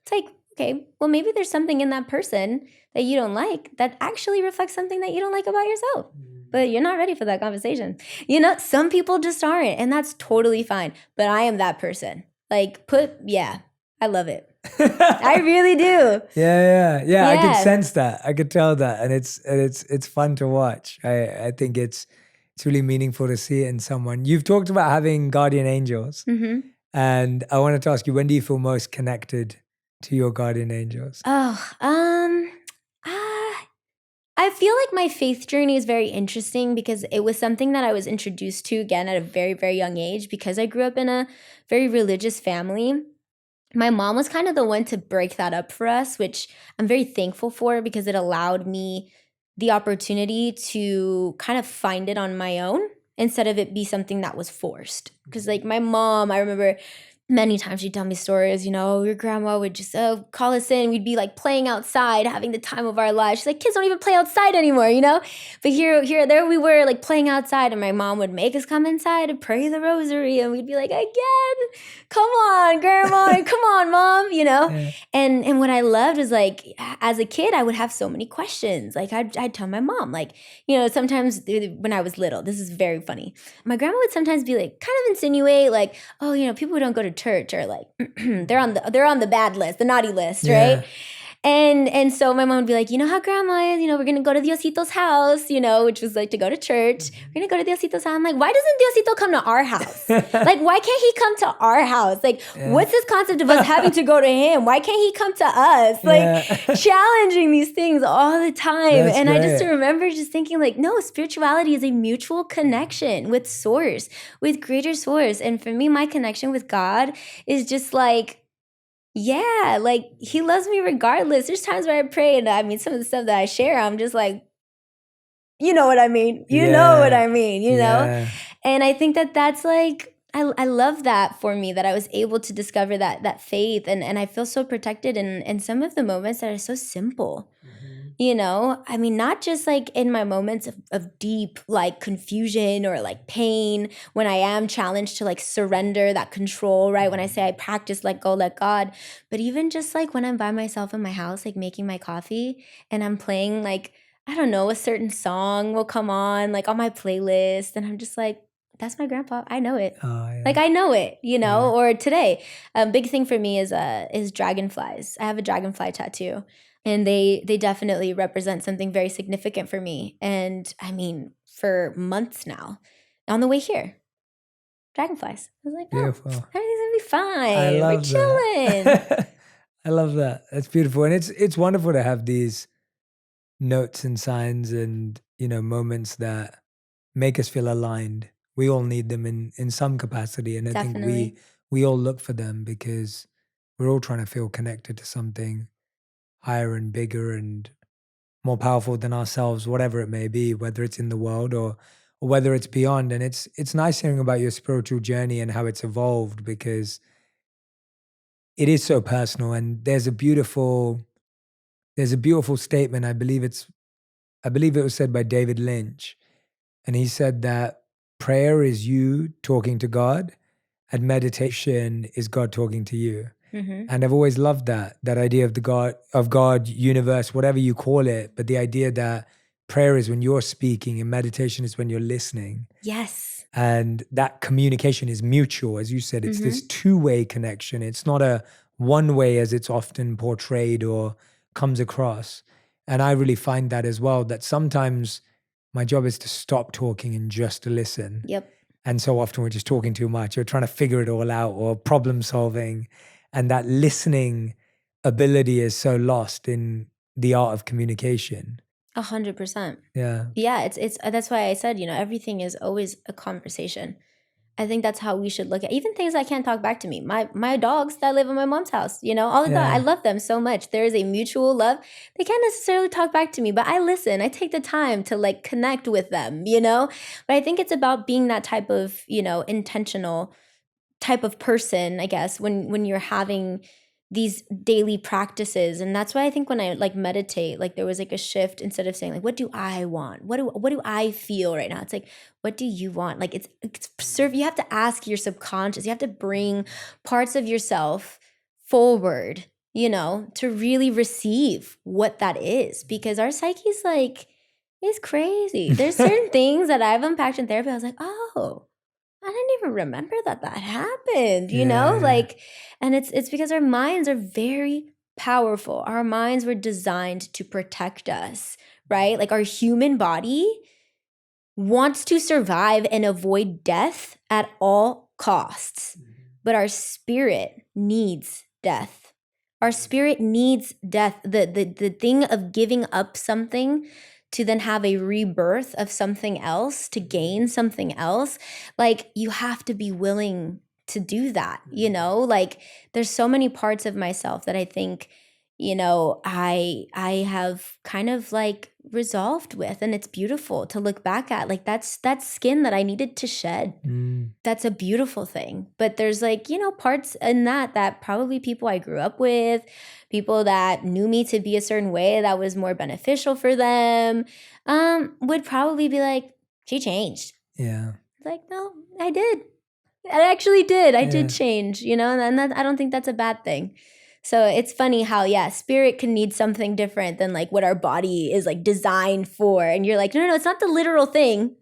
It's like, okay, well, maybe there's something in that person that you don't like that actually reflects something that you don't like about yourself. But you're not ready for that conversation. You know, some people just aren't, and that's totally fine. But I am that person. Like, I love it. I really do. Yeah. I could sense that. I could tell that, and it's fun to watch. I think it's really meaningful to see it in someone. You've talked about having guardian angels, and I wanted to ask you, when do you feel most connected to your guardian angels? I feel like my faith journey is very interesting because it was something that I was introduced to again at a very, very young age because I grew up in a very religious family. My mom was kind of the one to break that up for us, which I'm very thankful for because it allowed me the opportunity to kind of find it on my own instead of it be something that was forced. Because like my mom, I remember many times she'd tell me stories, you know, your grandma would just call us in. We'd be like playing outside, having the time of our lives. She's like, kids don't even play outside anymore, you know? But there we were like playing outside and my mom would make us come inside and pray the rosary. And we'd be like, again, come on, grandma, come on, mom, you know? Yeah. And what I loved is like, as a kid, I would have so many questions. Like I'd tell my mom, like, you know, sometimes when I was little, this is very funny. My grandma would sometimes be like, kind of insinuate like, oh, you know, people who don't go to church are like they're on the bad list, the naughty list, right? And so my mom would be like, you know how grandma is, you know, we're gonna go to Diosito's house, you know, which was like to go to church. We're gonna go to Diosito's house. I'm like, why doesn't Diosito come to our house? Like, why can't he come to our house? Like, what's this concept of us having to go to him? Why can't he come to us? Like, challenging these things all the time. That's and great. I just remember just thinking like, no, spirituality is a mutual connection with source, with greater source. And for me, my connection with God is just like, yeah, like he loves me regardless. There's times where I pray and I mean, some of the stuff that I share, I'm just like, you know what I mean? You know what I mean, you know? And I think that that's like, I love that for me, that I was able to discover that faith. And I feel so protected in some of the moments that are so simple. You know, I mean, not just like in my moments of deep like confusion or like pain when I am challenged to like surrender that control, right? When I say I practice let go, let God, but even just like when I'm by myself in my house, like making my coffee and I'm playing like, I don't know, a certain song will come on like on my playlist and I'm just like, that's my grandpa. I know it. Like I know it, you know, or today, a big thing for me is dragonflies. I have a dragonfly tattoo. And they definitely represent something very significant for me. And I mean, for months now, on the way here, dragonflies. I was like, beautiful. Everything's gonna be fine. I love We're chilling. That. I love that. That's beautiful. And it's wonderful to have these notes and signs and, you know, moments that make us feel aligned. We all need them in some capacity. And I think we all look for them because we're all trying to feel connected to something higher and bigger and more powerful than ourselves, whatever it may be, whether it's in the world or whether it's beyond. And it's nice hearing about your spiritual journey and how it's evolved, because it is so personal. And there's a beautiful statement. I believe it was said by David Lynch. And he said that prayer is you talking to God and meditation is God talking to you. Mm-hmm. And I've always loved that idea of God, universe, whatever you call it. But the idea that prayer is when you're speaking and meditation is when you're listening. Yes. And that communication is mutual. As you said, it's this Mm-hmm. two-way connection. It's not a one way as it's often portrayed or comes across. And I really find that as well, that sometimes my job is to stop talking and just to listen. Yep. And so often we're just talking too much or trying to figure it all out or problem solving. And that listening ability is so lost in the art of communication. 100%. Yeah. Yeah, it's that's why I said, everything is always a conversation. I think that's how we should look at even things that can't talk back to me. My dogs that live in my mom's house, all of that. I love them so much. There is a mutual love. They can't necessarily talk back to me, but I listen. I take the time to like connect with them, But I think it's about being that type of, intentional type of person, I guess, when you're having these daily practices. And that's why I think when I like meditate, like there was like a shift. Instead of saying like, what do I want? What do I feel right now? It's like, what do you want? Like it's serve. You have to ask your subconscious. You have to bring parts of yourself forward, to really receive what that is, because our psyche's like, it's crazy. There's certain things that I've unpacked in therapy. I was like, oh, I didn't even remember that happened, like, and it's because our minds are very powerful. Our minds were designed to protect us, right? Like our human body wants to survive and avoid death at all costs, but our spirit needs death. Our spirit needs death. The thing of giving up something to then have a rebirth of something else, to gain something else, like you have to be willing to do that, like there's so many parts of myself that I think, I have kind of like resolved with, and it's beautiful to look back at. Like that's skin that I needed to shed. That's a beautiful thing. But there's like, parts in that probably people I grew up with, people that knew me to be a certain way that was more beneficial for them, would probably be like, she changed. Yeah. Like, no, I did. I actually did. I did change, and that, I don't think that's a bad thing. So it's funny how, spirit can need something different than like what our body is like designed for. And you're like, no, it's not the literal thing.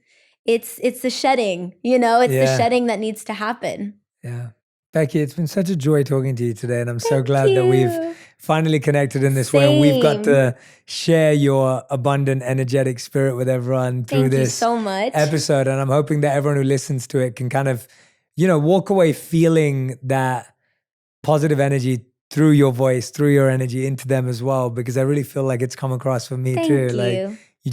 It's the shedding, it's the shedding that needs to happen. Yeah. Becky, it's been such a joy talking to you today. And I'm so Thank glad that you. we've finally connected in this way. And we've got to share your abundant, energetic spirit with everyone through Thank you this so much. episode. And I'm hoping that everyone who listens to it can kind of, walk away feeling that positive energy through your voice, through your energy into them as well, because I really feel like it's come across for me Thank too. you. Like you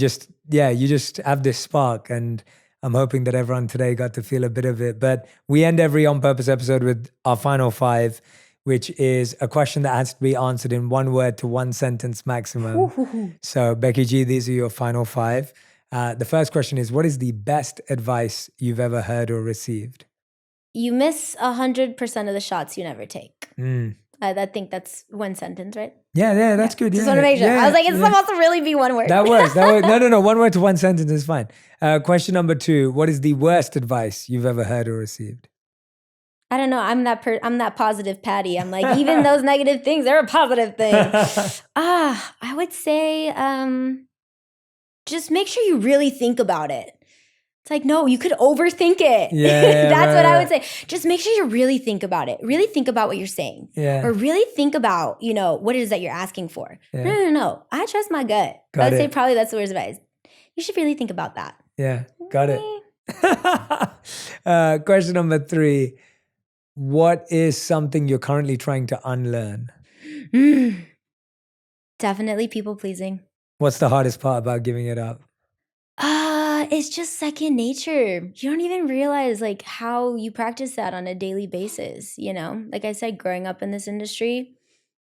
just have this spark, and I'm hoping that everyone today got to feel a bit of it. But we end every On Purpose episode with our final 5, which is a question that has to be answered in 1 word to 1 sentence maximum. So Becky G, these are your final 5. The first question is, what is the best advice you've ever heard or received? You miss 100% of the shots you never take. I think that's 1 sentence, right? Yeah, that's good. Just want to make sure. I was like, it's supposed to really be 1 word. That works. No. 1 word to 1 sentence is fine. Question number 2, what is the worst advice you've ever heard or received? I don't know. I'm that positive Patty. I'm like, even those negative things, they're a positive thing. I would say just make sure you really think about it. It's like, no, you could overthink it. Yeah, That's what I would say. Just make sure you really think about it. Really think about what you're saying. Yeah. Or really think about, what it is that you're asking for. Yeah. No. I trust my gut. I would say probably that's the worst advice. You should really think about that. Yeah, got it. Question number 3. What is something you're currently trying to unlearn? Definitely people pleasing. What's the hardest part about giving it up? it's just second nature. You don't even realize like how you practice that on a daily basis, you know? Like I said, growing up in this industry,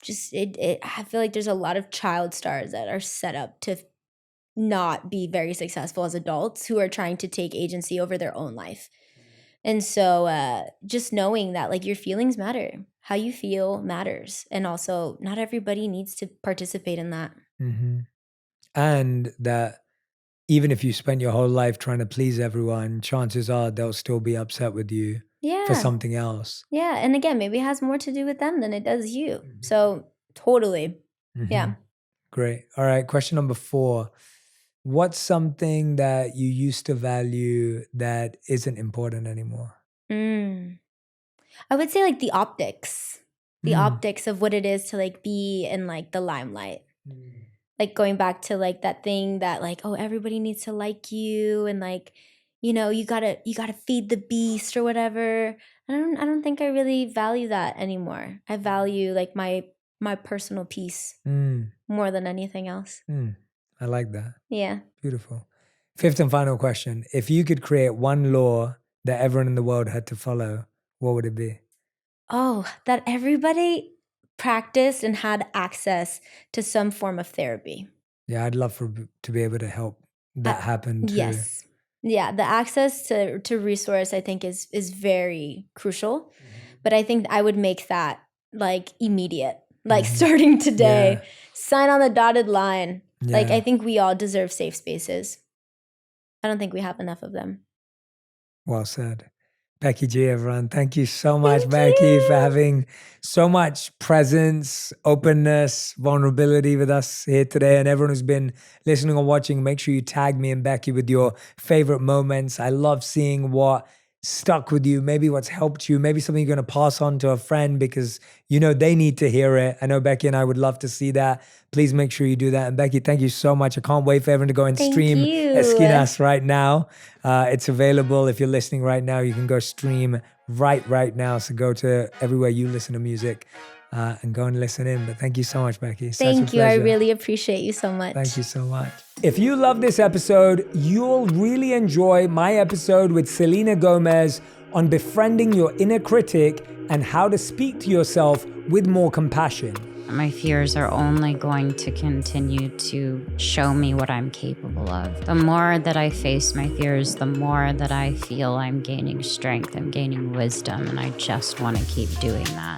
just I feel like there's a lot of child stars that are set up to not be very successful as adults who are trying to take agency over their own life. And so just knowing that like your feelings matter, how you feel matters. And also not everybody needs to participate in that. Mm-hmm. And that even if you spend your whole life trying to please everyone, chances are they'll still be upset with you for Yeah. something else. Yeah. And again, maybe it has more to do with them than it does you. So totally. Mm-hmm. Yeah. Great. All right. Question number 4. What's something that you used to value that isn't important anymore? I would say like the optics of what it is to like be in like the limelight. Like going back to like that thing that like, oh, everybody needs to like you and like, you know, you gotta feed the beast or whatever. I don't think I really value that anymore. I value like my personal peace more than anything else. I like that. Yeah. Beautiful. 5th and final question. If you could create one law that everyone in the world had to follow, what would it be? Oh, that everybody practiced and had access to some form of therapy. Yeah, I'd love to be able to help that happen too. Yes. Yeah, the access to resource I think is very crucial. But I think I would make that like immediate. Like starting today. Yeah. Sign on the dotted line. Like Yeah. I think we all deserve safe spaces. I don't think we have enough of them. Well said. Becky G, everyone. Thank you so much, Thank Becky, for you. having so much presence, openness, vulnerability with us here today. And everyone who's been listening or watching, make sure you tag me and Becky with your favorite moments. I love seeing what stuck with you, maybe what's helped you, maybe something you're going to pass on to a friend because you know they need to hear it. I know Becky and I would love to see that. Please make sure you do that. And Becky, thank you so much. I can't wait for everyone to go and Thank stream you. Esquinas right now. It's available. If you're listening right now, you can go stream right now. So go to everywhere you listen to music and go and listen in. But thank you so much, Becky. Such a Thank you. I pleasure. really appreciate you so much. Thank you so much. If you love this episode, you'll really enjoy my episode with Selena Gomez on befriending your inner critic and how to speak to yourself with more compassion. My fears are only going to continue to show me what I'm capable of. The more that I face my fears, the more that I feel I'm gaining strength, I'm gaining wisdom, and I just want to keep doing that.